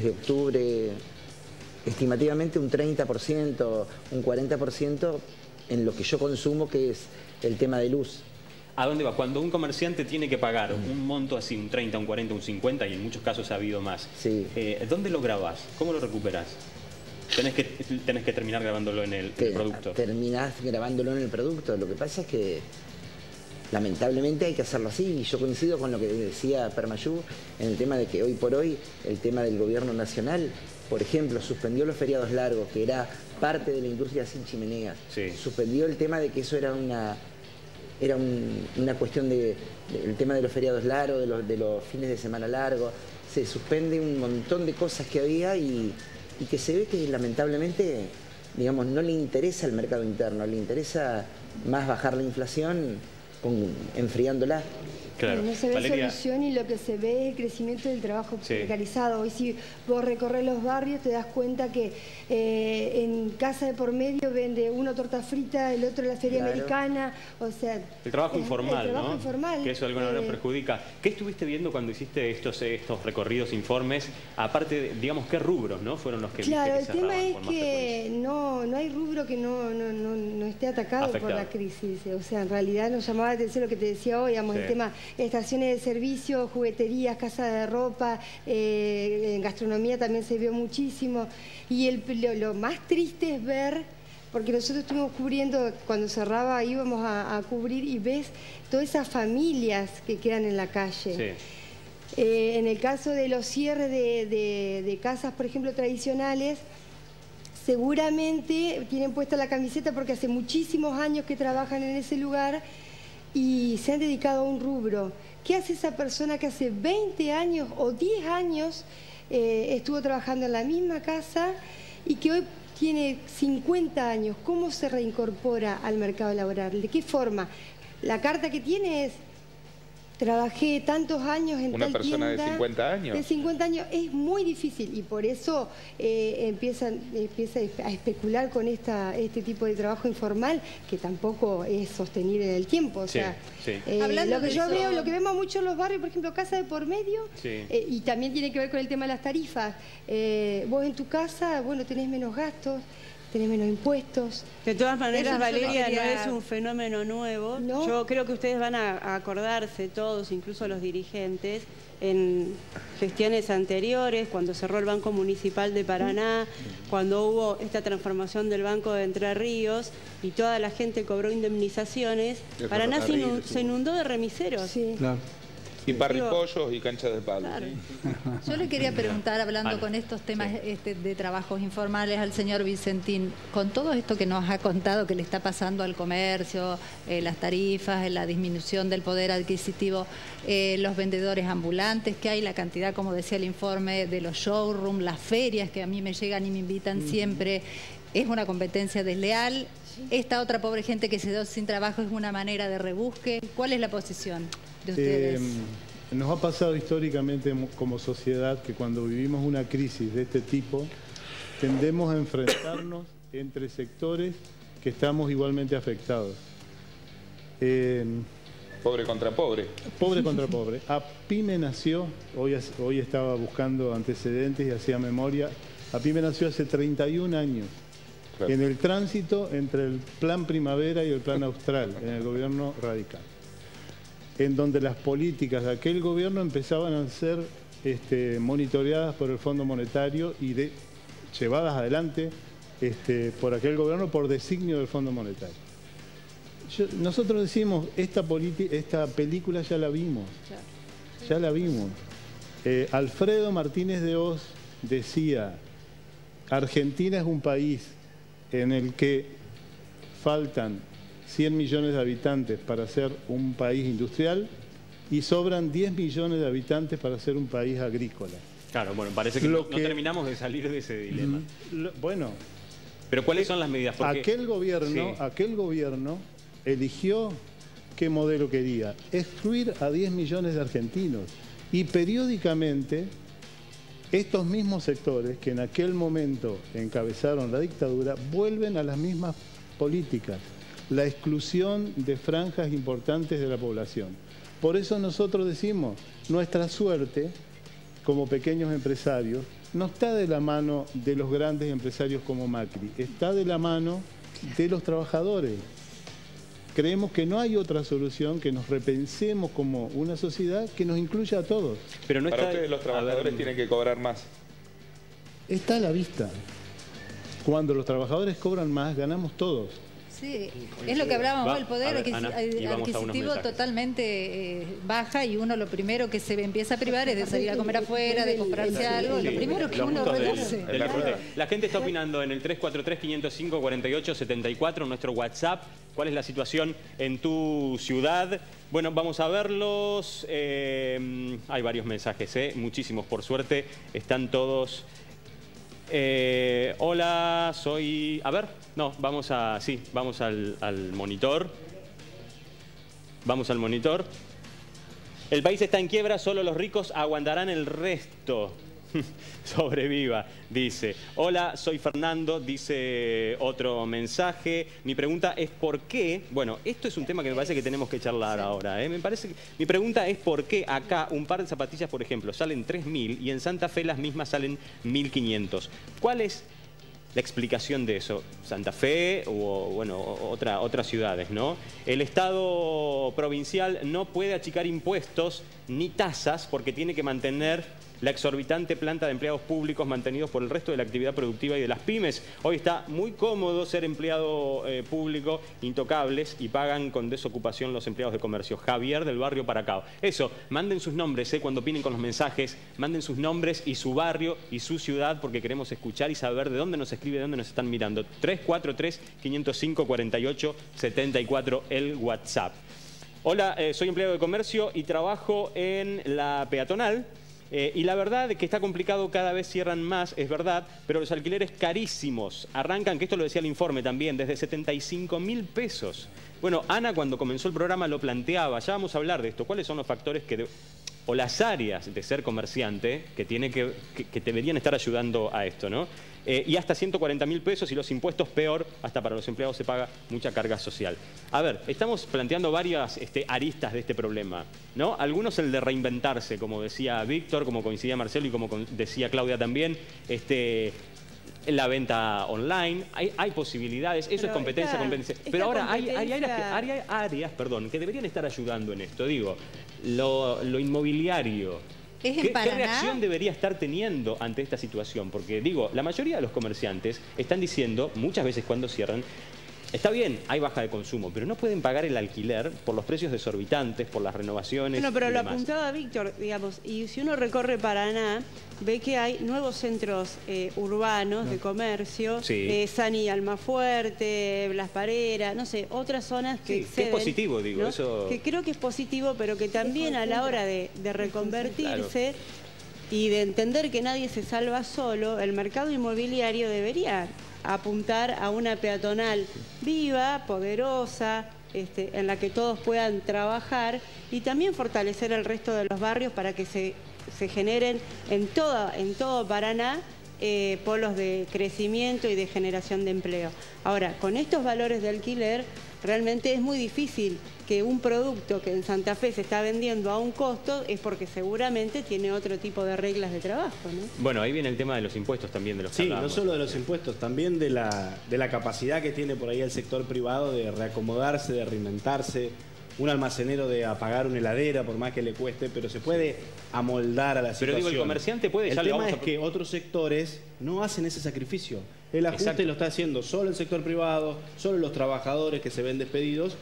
octubre, estimativamente un 30%, un 40% en lo que yo consumo, que es el tema de luz. ¿A dónde va? Cuando un comerciante tiene que pagar un monto así, un 30, un 40, un 50, y en muchos casos ha habido más, ¿dónde lo grabás? ¿Cómo lo recuperás? Tenés que terminar grabándolo en el producto. Terminás grabándolo en el producto. Lo que pasa es que lamentablemente hay que hacerlo así, y yo coincido con lo que decía Permayú en el tema de que hoy por hoy el tema del gobierno nacional, por ejemplo, suspendió los feriados largos, que era parte de la industria sin chimeneas. Suspendió el tema de que eso era una cuestión del tema de los feriados largos, de los fines de semana largos. Se suspende un montón de cosas que había y que se ve que lamentablemente, digamos, no le interesa al mercado interno, le interesa más bajar la inflación enfriándola. Claro. No se ve solución y lo que se ve es el crecimiento del trabajo precarizado. Hoy si vos recorres los barrios te das cuenta que en casa de por medio vende uno torta frita, el otro la feria americana, o sea... El trabajo informal, el trabajo informal, que eso de alguna manera perjudica. ¿Qué estuviste viendo cuando hiciste estos recorridos, informes? Aparte, digamos, ¿qué rubros fueron los que viste que el tema es que no hay rubro que no esté atacado por la crisis. O sea, en realidad nos llamaba la atención lo que te decía hoy, digamos, el tema... Estaciones de servicio, jugueterías, casas de ropa, en gastronomía también se vio muchísimo. Y lo más triste es ver, porque nosotros estuvimos cubriendo, cuando cerraba íbamos a cubrir y ves todas esas familias que quedan en la calle. En el caso de los cierres de casas, por ejemplo, tradicionales, seguramente tienen puesta la camiseta porque hace muchísimos años que trabajan en ese lugar y se han dedicado a un rubro. ¿Qué hace esa persona que hace 20 años o 10 años estuvo trabajando en la misma casa y que hoy tiene 50 años? ¿Cómo se reincorpora al mercado laboral? ¿De qué forma? La carta que tiene es: trabajé tantos años en tal tienda. ¿Una persona de 50 años? De 50 años es muy difícil y por eso empieza a especular con este tipo de trabajo informal que tampoco es sostenible en el tiempo. O sea, lo que yo veo, lo que vemos mucho en los barrios, por ejemplo, casa de por medio, y también tiene que ver con el tema de las tarifas. Vos en tu casa, bueno, tenés menos gastos, tenés menos impuestos. De todas maneras, Valeria, no es un fenómeno nuevo. ¿No? Yo creo que ustedes van a acordarse todos, incluso los dirigentes, en gestiones anteriores, cuando cerró el Banco Municipal de Paraná, cuando hubo esta transformación del Banco de Entre Ríos y toda la gente cobró indemnizaciones, Paraná se inundó de remiseros. Sí. Claro. Y parripollos y canchas de palo. Claro. Yo le quería preguntar, hablando con estos temas de trabajos informales, al señor Vicentín, con todo esto que nos ha contado que le está pasando al comercio, las tarifas, la disminución del poder adquisitivo, los vendedores ambulantes, que hay la cantidad, como decía el informe, de los showrooms, las ferias que a mí me llegan y me invitan siempre, es una competencia desleal. Esta otra pobre gente que se quedó sin trabajo es una manera de rebusque. ¿Cuál es la posición de ustedes? Nos ha pasado históricamente como sociedad que cuando vivimos una crisis de este tipo tendemos a enfrentarnos entre sectores que estamos igualmente afectados. Pobre contra pobre. Pobre contra pobre. APYME nació, hoy estaba buscando antecedentes y hacía memoria, APYME nació hace 31 años. Claro. En el tránsito entre el Plan Primavera y el Plan Austral, en el gobierno radical, en donde las políticas de aquel gobierno empezaban a ser monitoreadas por el Fondo Monetario y llevadas adelante por aquel gobierno por designio del Fondo Monetario. Nosotros decimos, esta película ya la vimos, ya la vimos. Alfredo Martínez de Hoz decía, Argentina es un país en el que faltan 100 millones de habitantes para ser un país industrial y sobran 10 millones de habitantes para ser un país agrícola. Claro, bueno, parece que no terminamos de salir de ese dilema. Bueno. Pero ¿cuáles son las medidas? Porque aquel gobierno eligió qué modelo quería. Excluir a 10 millones de argentinos. Y periódicamente estos mismos sectores que en aquel momento encabezaron la dictadura vuelven a las mismas políticas. La exclusión de franjas importantes de la población. Por eso nosotros decimos, nuestra suerte como pequeños empresarios no está de la mano de los grandes empresarios como Macri, está de la mano de los trabajadores. Creemos que no hay otra solución, que nos repensemos como una sociedad que nos incluya a todos. Pero no para ustedes los trabajadores tienen que cobrar más. Está a la vista. Cuando los trabajadores cobran más, ganamos todos. Sí, es lo que hablábamos, el poder adquisitivo totalmente baja y uno lo primero que se empieza a privar es de salir a comer afuera, de comprarse algo, lo primero que uno reduce. La gente está opinando en el 343-505-4874, nuestro WhatsApp. ¿Cuál es la situación en tu ciudad? Bueno, vamos a verlos. Hay varios mensajes, muchísimos por suerte. Están todos... hola, soy... A ver, no, vamos al monitor. Vamos al monitor. El país está en quiebra, solo los ricos aguantarán el resto. Sobreviva, dice. Hola, soy Fernando, dice otro mensaje. Mi pregunta es por qué, bueno, esto es un tema que me parece que tenemos que charlar ahora, Me parece que, mi pregunta es por qué acá un par de zapatillas, por ejemplo, salen 3.000 y en Santa Fe las mismas salen 1.500. ¿Cuál es la explicación de eso? Santa Fe o, bueno, otras ciudades, ¿no? El Estado provincial no puede achicar impuestos ni tasas porque tiene que mantener la exorbitante planta de empleados públicos mantenidos por el resto de la actividad productiva y de las pymes. Hoy está muy cómodo ser empleado público, intocables, y pagan con desocupación los empleados de comercio. Javier del barrio Paracao. Eso, manden sus nombres, cuando opinen con los mensajes, manden sus nombres y su barrio y su ciudad, porque queremos escuchar y saber de dónde nos escribe, de dónde nos están mirando. 343-505-4874, el WhatsApp. Hola, soy empleado de comercio y trabajo en la peatonal. Y la verdad es que está complicado, cada vez cierran más, es verdad, pero los alquileres carísimos. Arrancan, que esto lo decía el informe también, desde 75.000 pesos. Bueno, Ana cuando comenzó el programa lo planteaba, ya vamos a hablar de esto. ¿Cuáles son los factores o las áreas de ser comerciante que deberían estar ayudando a esto, ¿no? Y hasta 140.000 pesos, y los impuestos peor, hasta para los empleados se paga mucha carga social. A ver, estamos planteando varias aristas de este problema, ¿no? Algunos el de reinventarse, como decía Víctor, como coincidía Marcelo y como decía Claudia también, la venta online, hay posibilidades, eso es competencia. Pero ahora hay áreas que deberían estar ayudando en esto, digo, lo inmobiliario. ¿Qué reacción debería estar teniendo ante esta situación? Porque, digo, la mayoría de los comerciantes están diciendo, muchas veces cuando cierran, está bien, hay baja de consumo, pero no pueden pagar el alquiler por los precios desorbitantes, por las renovaciones. Bueno, pero lo apuntaba Víctor, digamos, y si uno recorre Paraná, ve que hay nuevos centros urbanos de comercio, Sani Almafuerte, Blas Parera, no sé, otras zonas que exceden, que es positivo, digo, ¿no? eso... Que creo que es positivo, pero que también a la hora de reconvertirse y de entender que nadie se salva solo, el mercado inmobiliario debería apuntar a una peatonal viva, poderosa, en la que todos puedan trabajar, y también fortalecer el resto de los barrios para que se generen en todo Paraná polos de crecimiento y de generación de empleo. Ahora, con estos valores de alquiler, realmente es muy difícil que un producto que en Santa Fe se está vendiendo a un costo es porque seguramente tiene otro tipo de reglas de trabajo, ¿no? Bueno, ahí viene el tema de los impuestos también, de los que hablábamos. No solo de los impuestos, también de la capacidad que tiene por ahí el sector privado de reacomodarse, de reinventarse. Un almacenero de apagar una heladera, por más que le cueste, pero se puede amoldar a la situación. Pero digo, el comerciante puede... El tema es que otros sectores no hacen ese sacrificio. El ajuste lo está haciendo solo el sector privado, solo los trabajadores que se ven despedidos.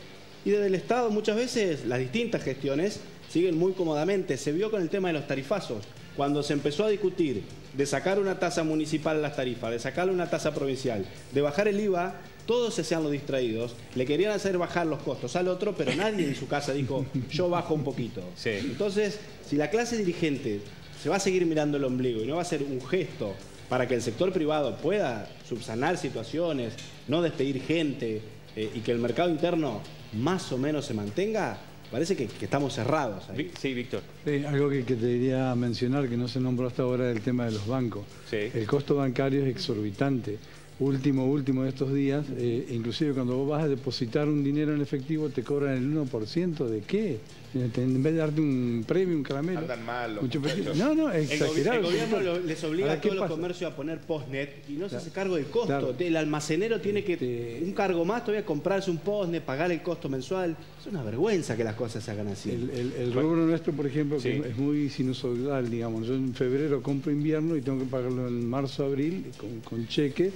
Y desde el Estado muchas veces las distintas gestiones siguen muy cómodamente. Se vio con el tema de los tarifazos. Cuando se empezó a discutir de sacar una tasa municipal a las tarifas, de sacarle una tasa provincial, de bajar el IVA, todos se hacían los distraídos, le querían hacer bajar los costos al otro, pero nadie en su casa dijo, yo bajo un poquito. Entonces, si la clase dirigente se va a seguir mirando el ombligo y no va a hacer un gesto para que el sector privado pueda subsanar situaciones, no despedir gente y que el mercado interno más o menos se mantenga, parece que estamos cerrados ahí. Sí, Víctor. Algo que te debería mencionar, que no se nombró hasta ahora, es el tema de los bancos. El costo bancario es exorbitante. Último de estos días, inclusive cuando vos vas a depositar un dinero en efectivo, te cobran el 1%. ¿De qué? En vez de darte un premio, un caramelo. Andan mal los No, exagerado. El gobierno les obliga a todos los comercios a poner postnet y no se hace cargo del costo. El almacenero tiene que, un cargo más, todavía comprarse un postnet, pagar el costo mensual. Es una vergüenza que las cosas se hagan así. El rubro nuestro, por ejemplo, que es muy sinusoidal, digamos. Yo en febrero compro invierno y tengo que pagarlo en marzo, abril, con cheque,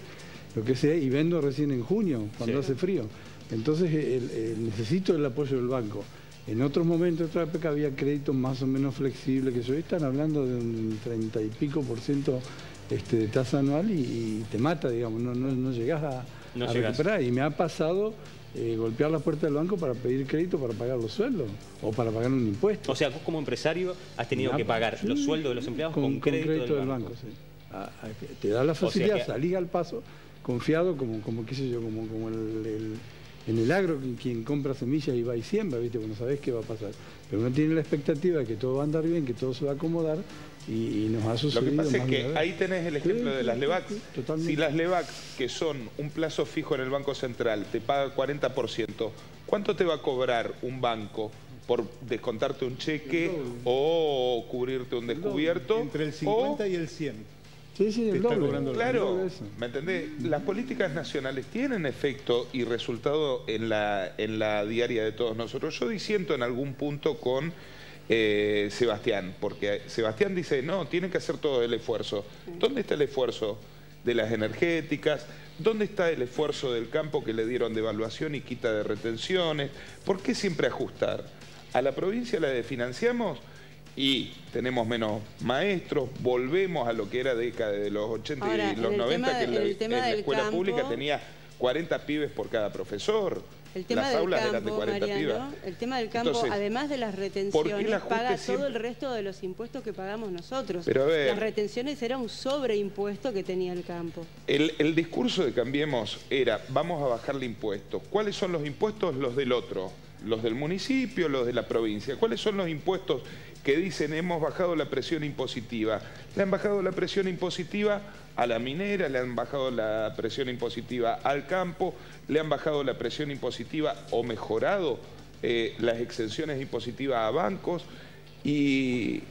lo que sea, y vendo recién en junio, cuando hace frío. Entonces necesito el apoyo del banco. En otros momentos, en otra época, había créditos más o menos flexibles, que hoy están hablando de un 30 y pico % de tasa anual y te mata, digamos, no llegás a recuperar. Y me ha pasado golpear la puerta del banco para pedir crédito para pagar los sueldos o para pagar un impuesto. O sea, vos como empresario has tenido que pagar los sueldos de los empleados con crédito del banco. Te da la facilidad, salís al paso, confiado, como qué sé yo, como en el agro, quien compra semillas y va y siembra, ¿viste? Bueno, sabés qué va a pasar. Pero uno tiene la expectativa de que todo va a andar bien, que todo se va a acomodar, y nos ha sucedido. Lo que pasa es que ahí tenés el ejemplo de las LEVAC. Si las LEVAC, que son un plazo fijo en el Banco Central, te paga 40%, ¿cuánto te va a cobrar un banco por descontarte un cheque o cubrirte un descubierto? Entre el 50 y el 100. Sí, el doble. Claro, ¿me entendés? Las políticas nacionales tienen efecto y resultado en la diaria de todos nosotros. Yo disiento en algún punto con Sebastián, porque Sebastián dice, no, tienen que hacer todo el esfuerzo. ¿Dónde está el esfuerzo de las energéticas? ¿Dónde está el esfuerzo del campo que le dieron devaluación y quita de retenciones? ¿Por qué siempre ajustar? A la provincia la desfinanciamos y tenemos menos maestros, volvemos a lo que era década de los 80 Ahora, y los 90, que en la escuela campo, pública tenía 40 pibes por cada profesor. El tema Las del aulas campo, eran de 40 pibes. El tema del campo, Entonces, además de las retenciones, paga todo el resto de los impuestos que pagamos nosotros. Pero a ver, las retenciones era un sobreimpuesto que tenía el campo. El discurso de Cambiemos era, vamos a bajarle impuestos. ¿Cuáles son los impuestos? Los del otro. Los del municipio, los de la provincia. ¿Cuáles son los impuestos que dicen hemos bajado la presión impositiva? Le han bajado la presión impositiva a la minera, le han bajado la presión impositiva al campo, le han bajado la presión impositiva o mejorado las exenciones impositivas a bancos y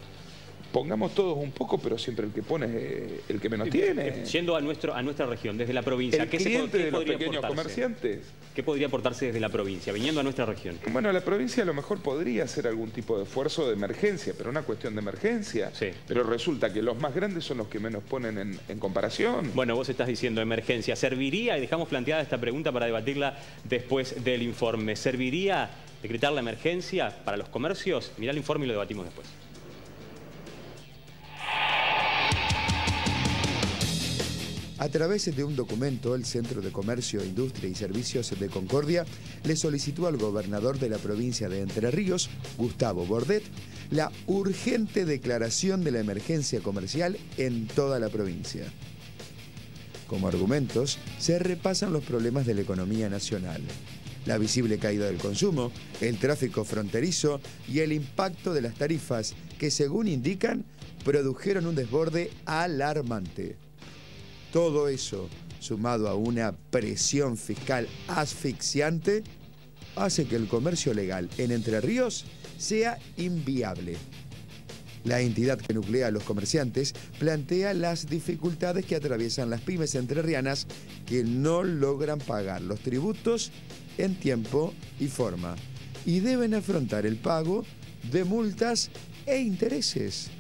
pongamos todos un poco, pero siempre el que pone es el que menos tiene. Yendo a nuestra región, desde la provincia, el cliente de los pequeños comerciantes. ¿Qué podría aportarse desde la provincia, viniendo a nuestra región? Bueno, la provincia a lo mejor podría hacer algún tipo de esfuerzo de emergencia, pero una cuestión de emergencia. Sí. Pero resulta que los más grandes son los que menos ponen en comparación. Bueno, vos estás diciendo emergencia. ¿Serviría, y dejamos planteada esta pregunta para debatirla después del informe, ¿serviría decretar la emergencia para los comercios? Mirá el informe y lo debatimos después. A través de un documento, el Centro de Comercio, Industria y Servicios de Concordia le solicitó al gobernador de la provincia de Entre Ríos, Gustavo Bordet, la urgente declaración de la emergencia comercial en toda la provincia. Como argumentos, se repasan los problemas de la economía nacional, la visible caída del consumo, el tráfico fronterizo y el impacto de las tarifas que, según indican, produjeron un desborde alarmante. Todo eso, sumado a una presión fiscal asfixiante, hace que el comercio legal en Entre Ríos sea inviable. La entidad que nuclea a los comerciantes plantea las dificultades que atraviesan las pymes entrerrianas que no logran pagar los tributos en tiempo y forma y deben afrontar el pago de multas e intereses.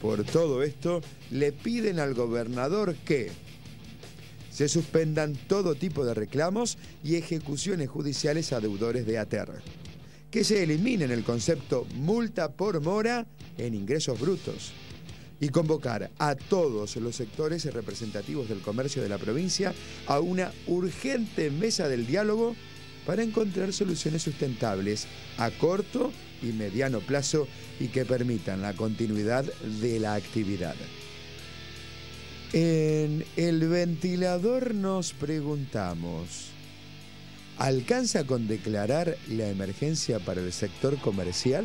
Por todo esto, le piden al gobernador que se suspendan todo tipo de reclamos y ejecuciones judiciales a deudores de ATER, que se eliminen el concepto multa por mora en ingresos brutos y convocar a todos los sectores representativos del comercio de la provincia a una urgente mesa del diálogo para encontrar soluciones sustentables a corto y mediano plazo y que permitan la continuidad de la actividad. En El Ventilador nos preguntamos, ¿alcanza con declarar la emergencia para el sector comercial?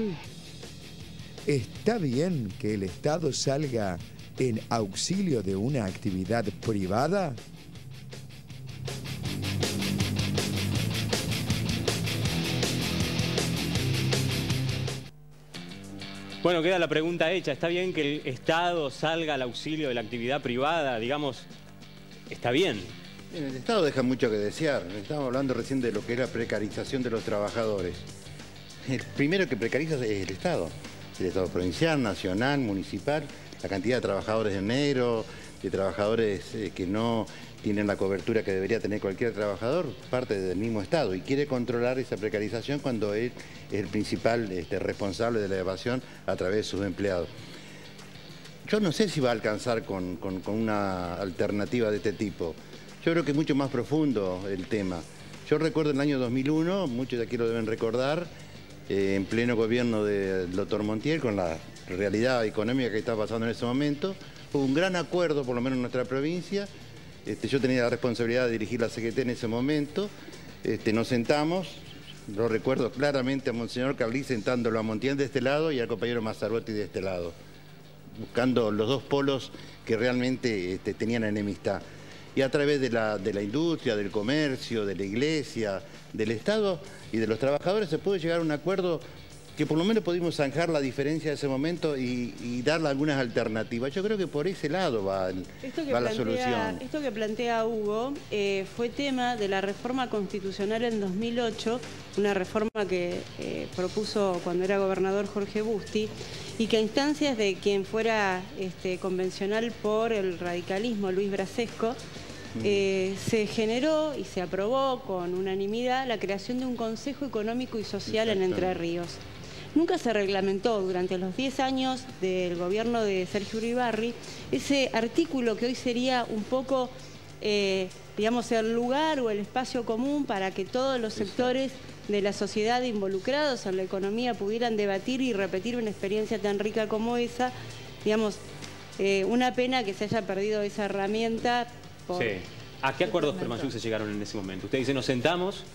¿Está bien que el Estado salga en auxilio de una actividad privada? Bueno, queda la pregunta hecha. ¿Está bien que el Estado salga al auxilio de la actividad privada? Digamos, ¿está bien? El Estado deja mucho que desear. Estamos hablando recién de lo que es la precarización de los trabajadores. El primero que precariza es el Estado provincial, nacional, municipal, la cantidad de trabajadores en negro, de trabajadores que no tienen la cobertura que debería tener cualquier trabajador, parte del mismo Estado y quiere controlar esa precarización cuando él es el principal responsable de la evasión a través de sus empleados. Yo no sé si va a alcanzar con una alternativa de este tipo. Yo creo que es mucho más profundo el tema. Yo recuerdo el año 2001, muchos de aquí lo deben recordar, en pleno gobierno del doctor Montiel, con la realidad económica que estaba pasando en ese momento, hubo un gran acuerdo, por lo menos en nuestra provincia. Yo tenía la responsabilidad de dirigir la CGT en ese momento. Nos sentamos, lo recuerdo claramente a Monseñor Carlí sentándolo a Montiel de este lado y al compañero Mazzarotti de este lado, buscando los dos polos que realmente tenían enemistad. Y a través de la industria, del comercio, de la iglesia, del Estado y de los trabajadores se puede llegar a un acuerdo que por lo menos pudimos zanjar la diferencia de ese momento y darle algunas alternativas. Yo creo que por ese lado va la solución. Esto que plantea Hugo fue tema de la reforma constitucional en 2008, una reforma que propuso cuando era gobernador Jorge Busti, y que a instancias de quien fuera convencional por el radicalismo, Luis Brasesco, se generó y se aprobó con unanimidad la creación de un Consejo Económico y Social en Entre Ríos. Nunca se reglamentó durante los 10 años del gobierno de Sergio Uribarri ese artículo que hoy sería un poco, digamos, el lugar o el espacio común para que todos los sectores de la sociedad involucrados en la economía pudieran debatir y repetir una experiencia tan rica como esa. Digamos, una pena que se haya perdido esa herramienta. Sí. ¿A qué acuerdos permanentes se llegaron en ese momento? Usted dice, nos sentamos,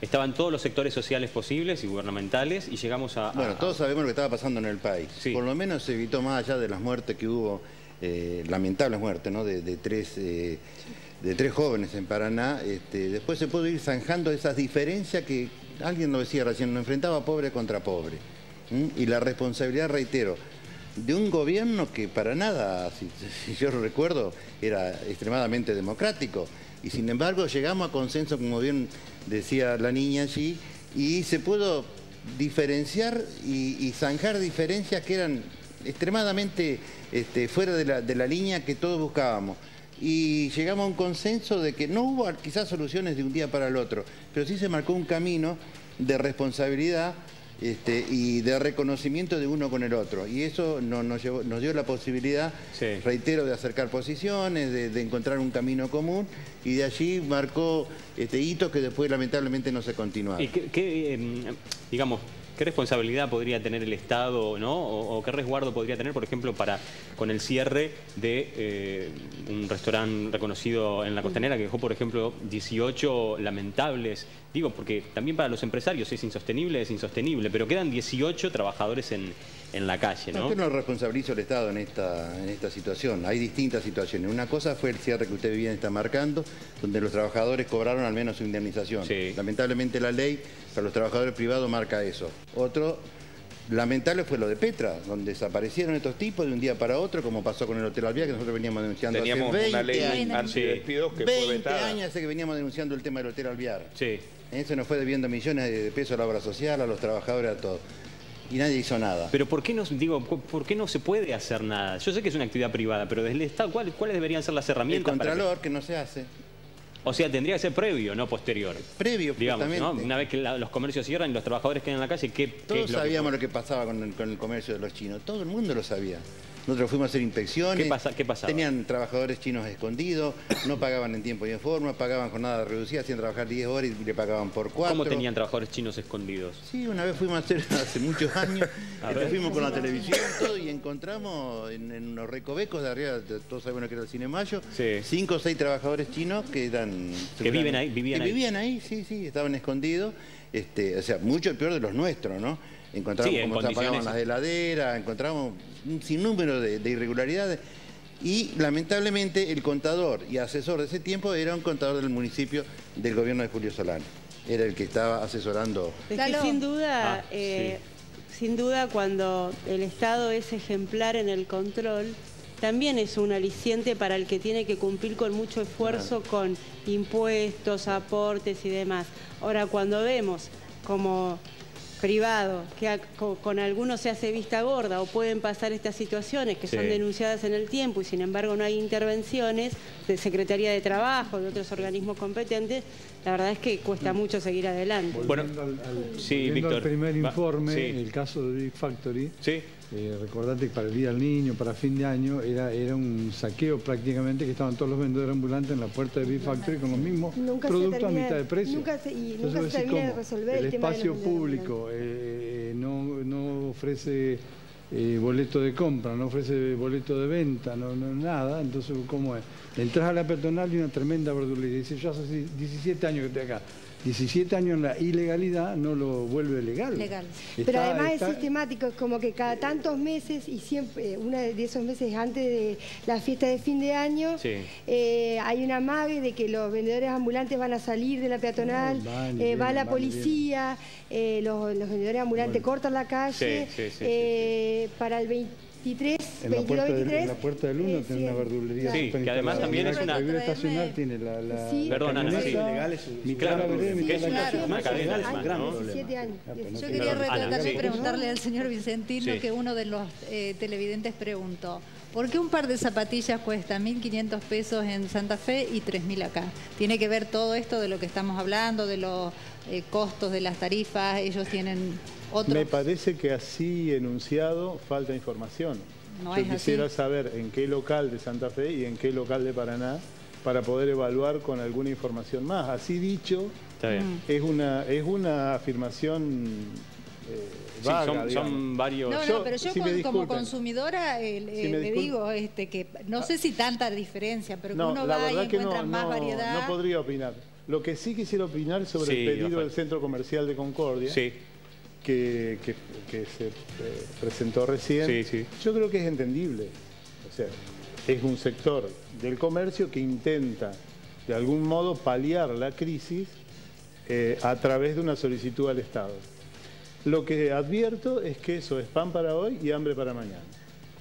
estaban todos los sectores sociales posibles y gubernamentales y llegamos a... Bueno, todos sabemos lo que estaba pasando en el país. Sí. Por lo menos se evitó, más allá de las muertes que hubo, lamentables muertes, ¿no? de tres jóvenes en Paraná, después se pudo ir zanjando esas diferencias que, alguien lo decía recién, nos enfrentaba pobre contra pobre. Y la responsabilidad, reitero, de un gobierno que para nada, si yo recuerdo, era extremadamente democrático. Y sin embargo llegamos a consenso, como bien decía la niña allí, y se pudo diferenciar y zanjar diferencias que eran extremadamente fuera de la línea que todos buscábamos. Y llegamos a un consenso de que no hubo quizás soluciones de un día para el otro, pero sí se marcó un camino de responsabilidad y de reconocimiento de uno con el otro. Y eso nos dio la posibilidad, reitero, de acercar posiciones, de encontrar un camino común, y de allí marcó hitos que después lamentablemente no se continuaron. ¿Y digamos, qué responsabilidad podría tener el Estado, ¿no? O qué resguardo podría tener, por ejemplo, con el cierre de un restaurante reconocido en la Costanera que dejó, por ejemplo, 18 lamentables? Digo, porque también para los empresarios es insostenible, pero quedan 18 trabajadores en la calle, ¿no? Yo no responsabilizo al Estado en esta situación. Hay distintas situaciones. Una cosa fue el cierre que usted bien está marcando, donde los trabajadores cobraron al menos su indemnización. Sí. Lamentablemente la ley para los trabajadores privados marca eso. Otro lamentable fue lo de Petra, donde desaparecieron estos tipos de un día para otro, como pasó con el Hotel Alvear, que nosotros veníamos denunciando hace 20 una ley antidespidos que fue vetada. 20 años hace que veníamos denunciando el tema del Hotel Alvear. Sí. Eso nos fue debiendo millones de pesos a la obra social, a los trabajadores, a todos. Y nadie hizo nada. Pero ¿por qué no se puede hacer nada? Yo sé que es una actividad privada, pero desde el Estado, ¿cuáles deberían ser las herramientas? El Contralor, que no se hace. O sea, tendría que ser previo, no posterior. Previo, digamos, ¿no? Una vez que los comercios cierran y los trabajadores quedan en la calle, Todos sabíamos lo que pasaba con el comercio de los chinos. Todo el mundo lo sabía. Nosotros fuimos a hacer inspecciones. ¿Qué pasaba? Tenían trabajadores chinos escondidos, no pagaban en tiempo y en forma, pagaban jornada reducida, hacían trabajar 10 horas y le pagaban por 4. ¿Cómo tenían trabajadores chinos escondidos? Sí, una vez fuimos a hacer, hace muchos años, fuimos con la televisión todo y encontramos en los recovecos de arriba, todos sabemos que era el Cine Mayo, 5 o 6 trabajadores chinos que eran... Que vivían ahí, sí, estaban escondidos, o sea, mucho peor de los nuestros, ¿no? Encontramos cómo se apagaban las heladeras, encontramos un sinnúmero de irregularidades y lamentablemente el contador y asesor de ese tiempo era un contador del municipio del gobierno de Julio Solano. Era el que estaba asesorando. Es que sin duda cuando el Estado es ejemplar en el control, también es un aliciente para el que tiene que cumplir con mucho esfuerzo con impuestos, aportes y demás. Ahora, cuando vemos como privado, que con algunos se hace vista gorda o pueden pasar estas situaciones que son denunciadas en el tiempo y sin embargo no hay intervenciones de Secretaría de Trabajo, de otros organismos competentes, la verdad es que cuesta mucho seguir adelante. Volviendo al primer informe, el caso de Big Factory, recordate que para el Día del Niño, para fin de año, era un saqueo prácticamente, que estaban todos los vendedores ambulantes en la puerta de Big Factory con los mismos productos a mitad de precio. Nunca se termina de resolver el tema. El espacio público no ofrece boleto de compra, no ofrece boleto de venta, no nada. Entonces, ¿cómo es? Entras a la peatonal y una tremenda verdulería. Dice, yo hace 17 años que estoy acá. 17 años en la ilegalidad no lo vuelve legal. Pero además es sistemático, es como que cada tantos meses, y siempre, uno de esos meses antes de la fiesta de fin de año, hay una amague de que los vendedores ambulantes van a salir de la peatonal, va la policía, los vendedores ambulantes cortan la calle, para el 23, en la puerta del 1 tiene una verdulería. Sí, que además también es una... La prohibida estacional tiene Perdón, Ana, sí. Que es una cadena, ¿no? 17 años. Yo quería retratar y preguntarle al señor Vicentino que uno de los televidentes preguntó: ¿por qué un par de zapatillas cuesta 1.500 pesos en Santa Fe y 3.000 acá? ¿Tiene que ver todo esto de lo que estamos hablando, de los costos de las tarifas? Ellos tienen otros... Me parece que así enunciado falta información. Yo quisiera saber en qué local de Santa Fe y en qué local de Paraná para poder evaluar con alguna información más. Así dicho, es una afirmación vaga, son varios... pero yo como consumidora le digo que no sé si tanta diferencia, pero que uno va y encuentra más variedad. No podría opinar. Lo que sí quisiera opinar sobre el pedido del Centro Comercial de Concordia, que se presentó recién, yo creo que es entendible. O sea, es un sector del comercio que intenta de algún modo paliar la crisis a través de una solicitud al Estado. Lo que advierto es que eso es pan para hoy y hambre para mañana,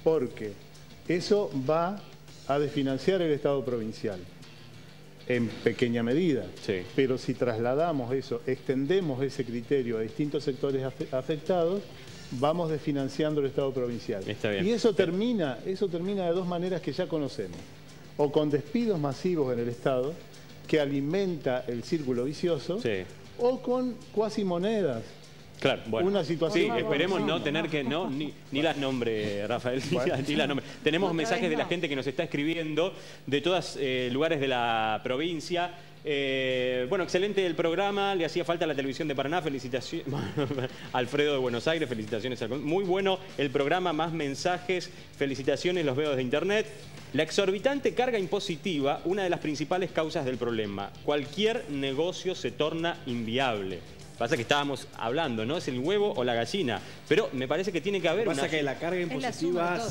porque eso va a desfinanciar el Estado provincial en pequeña medida, pero si trasladamos eso, extendemos ese criterio a distintos sectores afectados, vamos desfinanciando el Estado provincial. Y eso termina de dos maneras que ya conocemos: o con despidos masivos en el Estado, que alimenta el círculo vicioso, o con cuasimonedas. Claro, bueno. Una situación. Sí, esperemos no tener que... ni las nombre, Rafael, ni las nombre. Tenemos mensajes de la gente que nos está escribiendo de todos lugares de la provincia. Bueno, excelente el programa, le hacía falta a la televisión de Paraná, felicitaciones. Alfredo de Buenos Aires, felicitaciones. Muy bueno el programa, más mensajes, felicitaciones, los veo desde internet. La exorbitante carga impositiva, una de las principales causas del problema. Cualquier negocio se torna inviable. Pasa que estábamos hablando, ¿no? ¿Es el huevo o la gallina? Pero me parece que tiene que haber Pasa que la carga impositiva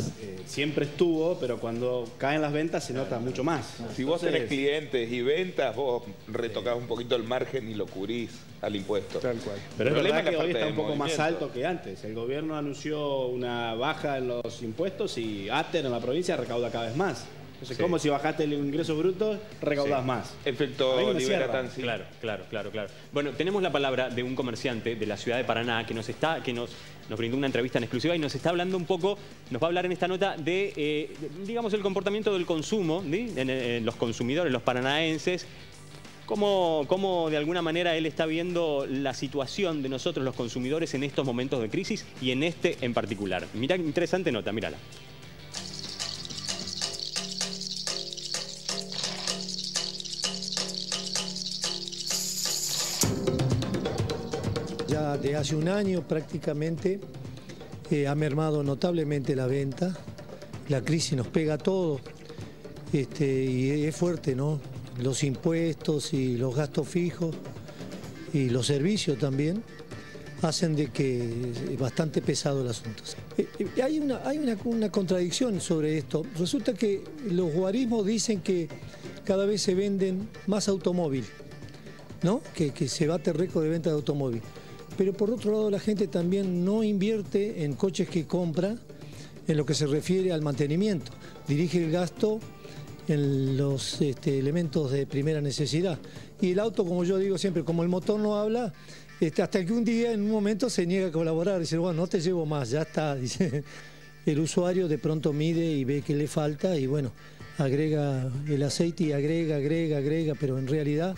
siempre estuvo, pero cuando caen las ventas se nota mucho más. Si vos tenés clientes y ventas, vos retocás un poquito el margen y lo cubrís al impuesto. Tal cual. Pero es verdad que hoy está un poco más alto que antes. El gobierno anunció una baja en los impuestos y ATER en la provincia recauda cada vez más. Entonces, como si bajaste el ingreso bruto, recaudás más. Efecto Libertanzi. Claro. Bueno, tenemos la palabra de un comerciante de la ciudad de Paraná que nos brindó una entrevista en exclusiva y nos está hablando un poco, nos va a hablar en esta nota de, digamos, el comportamiento del consumo, en los consumidores, los paranaenses. Cómo de alguna manera él está viendo la situación de nosotros los consumidores en estos momentos de crisis y en este en particular. Mirá, interesante nota, mírala. Ya de hace un año prácticamente ha mermado notablemente la venta. La crisis nos pega a todos y es fuerte, ¿no? Los impuestos y los gastos fijos y los servicios también hacen de que es bastante pesado el asunto. Hay una contradicción sobre esto. Resulta que los guarismos dicen que cada vez se venden más automóvil, ¿no? Que se bate récord de venta de automóvil. Pero por otro lado la gente también no invierte en coches que compra en lo que se refiere al mantenimiento. Dirige el gasto en los elementos de primera necesidad. Y el auto, como yo digo siempre, como el motor no habla, hasta que un día, en un momento, se niega a colaborar. Dice, bueno, no te llevo más, ya está. Dice. El usuario de pronto mide y ve que le falta y bueno, agrega el aceite y agrega, pero en realidad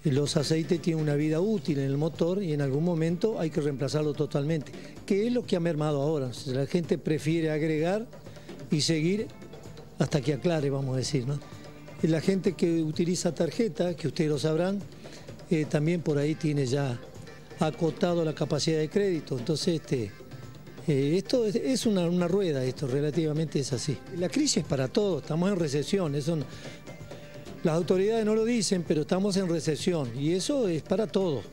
los aceites tienen una vida útil en el motor y en algún momento hay que reemplazarlo totalmente, que es lo que ha mermado ahora. La gente prefiere agregar y seguir hasta que aclare, vamos a decir, ¿no? La gente que utiliza tarjeta, que ustedes lo sabrán, también por ahí tiene ya acotado la capacidad de crédito. Entonces, esto es una rueda, esto relativamente es así. La crisis es para todos, estamos en recesión, eso Las autoridades no lo dicen, pero estamos en recesión y eso es para todo.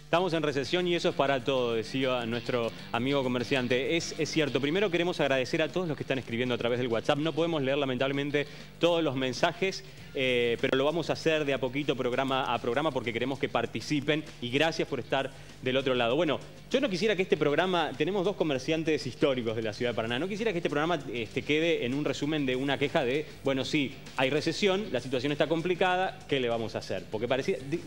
Estamos en recesión y eso es para todo, decía nuestro amigo comerciante. Es cierto. Primero queremos agradecer a todos los que están escribiendo a través del WhatsApp. No podemos leer lamentablemente todos los mensajes, pero lo vamos a hacer de a poquito, programa a programa, porque queremos que participen y gracias por estar del otro lado. Bueno, yo no quisiera que este programa, tenemos 2 comerciantes históricos de la ciudad de Paraná, no quisiera que este programa quede en un resumen de una queja de, bueno, sí, hay recesión, la situación está complicada, ¿qué le vamos a hacer? Porque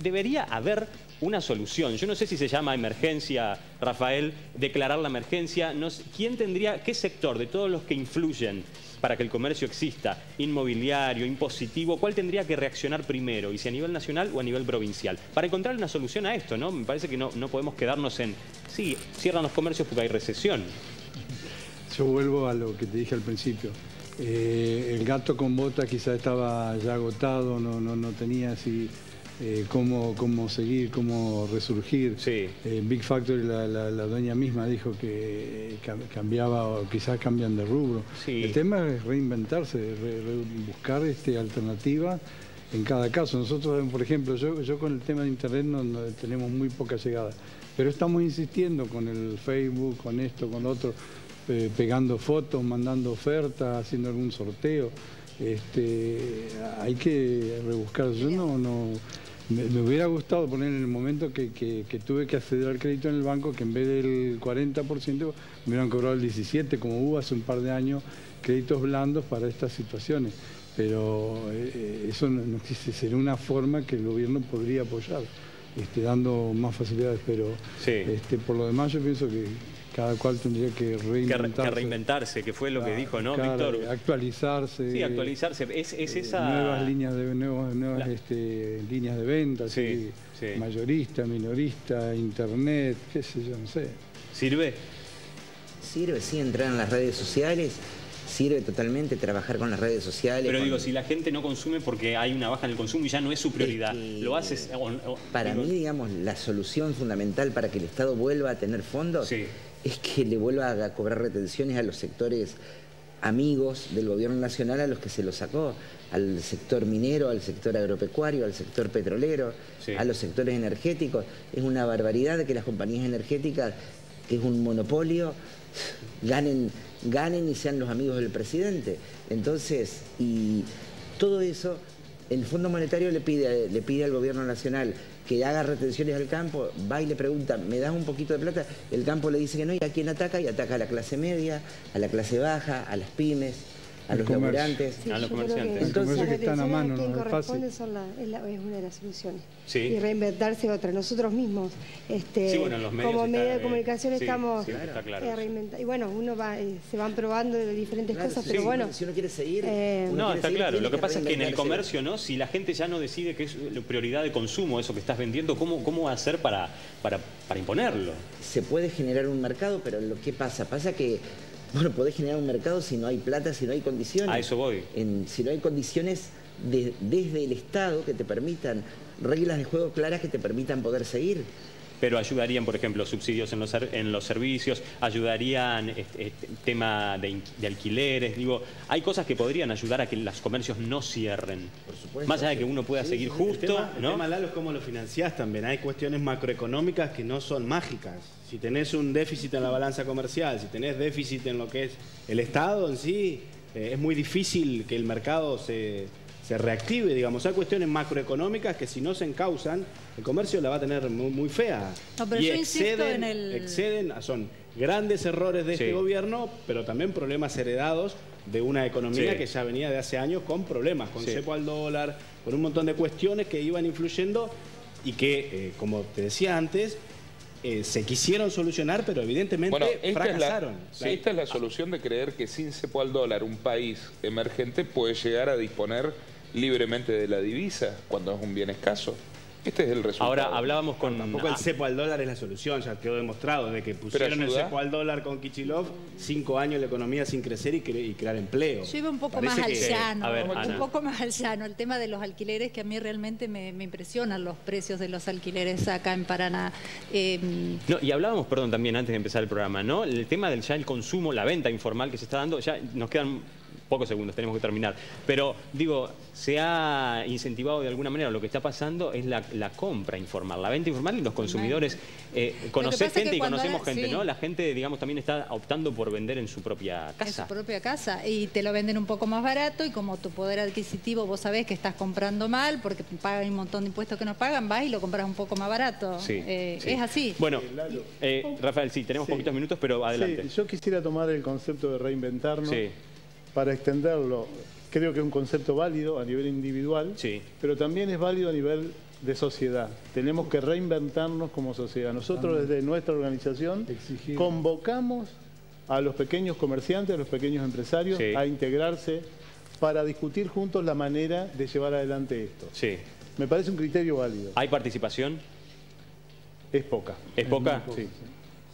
debería haber una solución. Yo no sé si se llama emergencia, Rafael, declarar la emergencia. ¿Quién tendría, qué sector de todos los que influyen para que el comercio exista, inmobiliario, impositivo, cuál tendría que reaccionar primero? Y si a nivel nacional o a nivel provincial. Para encontrar una solución a esto, ¿no? Me parece que no podemos quedarnos en, sí, cierran los comercios porque hay recesión. Yo vuelvo a lo que te dije al principio. El gato con botas quizá estaba ya agotado, no tenía así... cómo seguir, cómo resurgir. Sí. Big Factory, la dueña misma dijo que cambiaba o quizás cambian de rubro. Sí. El tema es reinventarse, buscar alternativas en cada caso. Nosotros, por ejemplo, yo con el tema de internet no tenemos muy poca llegada, pero estamos insistiendo con el Facebook, con esto, con lo otro, pegando fotos, mandando ofertas, haciendo algún sorteo. Hay que rebuscar. Yo me hubiera gustado poner en el momento que tuve que acceder al crédito en el banco, que en vez del 40% me hubieran cobrado el 17%, como hubo hace un par de años, créditos blandos para estas situaciones. Pero eso no existe, sería una forma que el gobierno podría apoyar, dando más facilidades. Pero sí. Por lo demás yo pienso que cada cual tendría que reinventarse. Que fue lo que dijo, ¿no, claro, Víctor? Actualizarse. Sí, actualizarse. Es esa... Nuevas líneas líneas de venta, sí. Mayorista, minorista, internet, qué sé yo, no sé. ¿Sirve? Sirve, sí, entrar en las redes sociales. Sirve totalmente trabajar con las redes sociales. Pero digo, si la gente no consume porque hay una baja en el consumo y ya no es su prioridad, ¿lo haces? Para mí, digamos, la solución fundamental para que el Estado vuelva a tener fondos es que le vuelva a cobrar retenciones a los sectores amigos del gobierno nacional a los que se los sacó, al sector minero, al sector agropecuario, al sector petrolero, a los sectores energéticos. Es una barbaridad de que las compañías energéticas, que es un monopolio, ganen y sean los amigos del presidente. Entonces, y todo eso, el Fondo Monetario le pide al gobierno nacional que haga retenciones al campo, va y le pregunta, ¿me das un poquito de plata? El campo le dice que no, y ¿a quién ataca? Y ataca a la clase media, a la clase baja, a las pymes, a los laburantes, a los comerciantes. Entonces, las que están a mano, no es fácil. Es una de las soluciones. Y reinventarse otra. Nosotros mismos, los medios como medio de comunicación estamos reinventando. Y bueno, uno se van probando de diferentes cosas, pero bueno. Si uno quiere seguir... está claro. Lo que pasa es que en el comercio, ¿no? Si la gente ya no decide que es prioridad de consumo eso que estás vendiendo, ¿cómo va a hacer para imponerlo? Se puede generar un mercado, pero lo que pasa que... Bueno, podés generar un mercado si no hay plata, si no hay condiciones. A eso voy. Si no hay condiciones desde el Estado que te permitan, reglas de juego claras que te permitan poder seguir. Pero ayudarían, por ejemplo, subsidios en los servicios, ayudarían tema de alquileres. Digo, hay cosas que podrían ayudar a que los comercios no cierren. Por supuesto. Más allá de que uno pueda seguir justo, el tema, Lalo, es cómo lo financiás también. Hay cuestiones macroeconómicas que no son mágicas. Si tenés un déficit en la balanza comercial, si tenés déficit en lo que es el Estado en sí, es muy difícil que el mercado se reactive, digamos. Hay cuestiones macroeconómicas que si no se encausan, el comercio la va a tener muy fea. No, pero y yo insisto en el... son grandes errores de este gobierno, pero también problemas heredados de una economía que ya venía de hace años con problemas, con cepo al dólar, con un montón de cuestiones que iban influyendo y que, como te decía antes, se quisieron solucionar, pero evidentemente fracasaron. Esta es la solución de creer que sin cepo al dólar un país emergente puede llegar a disponer libremente de la divisa cuando es un bien escaso. Este es el resultado. Ahora hablábamos con... Tampoco el cepo al dólar es la solución, ya quedó demostrado. De que pusieron el cepo al dólar con Kicillof, 5 años la economía sin crecer y crear empleo. Yo iba un poco más al llano, un poco más al llano. El tema de los alquileres, que a mí realmente me impresionan los precios de los alquileres acá en Paraná. No, y hablábamos, perdón, también antes de empezar el programa, ¿no? El tema del ya el consumo, la venta informal que se está dando, ya nos quedan pocos segundos, tenemos que terminar. Pero, digo, se ha incentivado de alguna manera, lo que está pasando es la compra informal, la venta informal y los consumidores. Conocer gente y conocemos gente, ¿no? La gente, digamos, también está optando por vender en su propia casa. En su propia casa. Y te lo venden un poco más barato y como tu poder adquisitivo vos sabés que estás comprando mal porque pagan un montón de impuestos que nos pagan, vas y lo compras un poco más barato. Sí, sí. Es así. Bueno, Rafael, sí, tenemos poquitos minutos, pero adelante. Sí, yo quisiera tomar el concepto de reinventarnos para extenderlo. Creo que es un concepto válido a nivel individual, pero también es válido a nivel de sociedad. Tenemos que reinventarnos como sociedad. Nosotros desde nuestra organización convocamos a los pequeños comerciantes, a los pequeños empresarios a integrarse para discutir juntos la manera de llevar adelante esto. Me parece un criterio válido. ¿Hay participación? Es poca. ¿Es poca? Sí.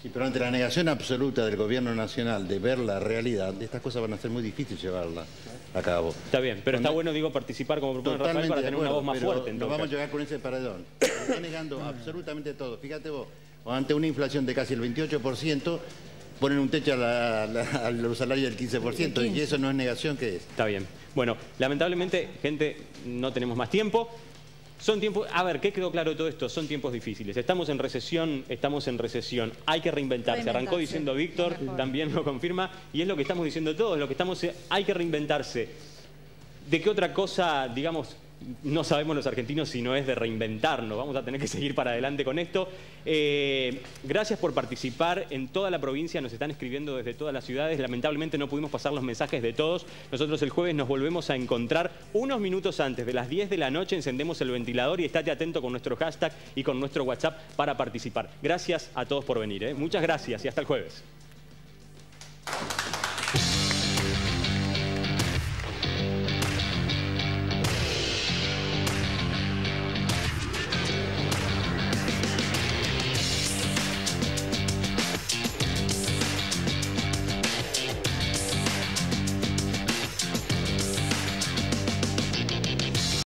Sí, pero ante la negación absoluta del gobierno nacional de ver la realidad, estas cosas van a ser muy difíciles llevarlas a cabo. Está bien, pero está bueno, digo, participar como propone Rafael para tener una voz más fuerte. No vamos a llegar con ese paredón. Está negando absolutamente todo. Fíjate vos, ante una inflación de casi el 28%, ponen un techo a los salarios del 15%, y eso no es negación, ¿qué es? Está bien. Bueno, lamentablemente, gente, no tenemos más tiempo. Son tiempos, a ver, ¿qué quedó claro de todo esto? Son tiempos difíciles. Estamos en recesión. Hay que reinventarse. Arrancó diciendo Víctor, también lo confirma, y es lo que estamos diciendo todos, hay que reinventarse. ¿De qué otra cosa, digamos, no sabemos los argentinos si no es de reinventarnos? Vamos a tener que seguir para adelante con esto. Gracias por participar. En toda la provincia nos están escribiendo desde todas las ciudades. Lamentablemente no pudimos pasar los mensajes de todos. Nosotros el jueves nos volvemos a encontrar unos minutos antes de las 10 de la noche. Encendemos el ventilador y estate atento con nuestro hashtag y con nuestro WhatsApp para participar. Gracias a todos por venir. Muchas gracias y hasta el jueves.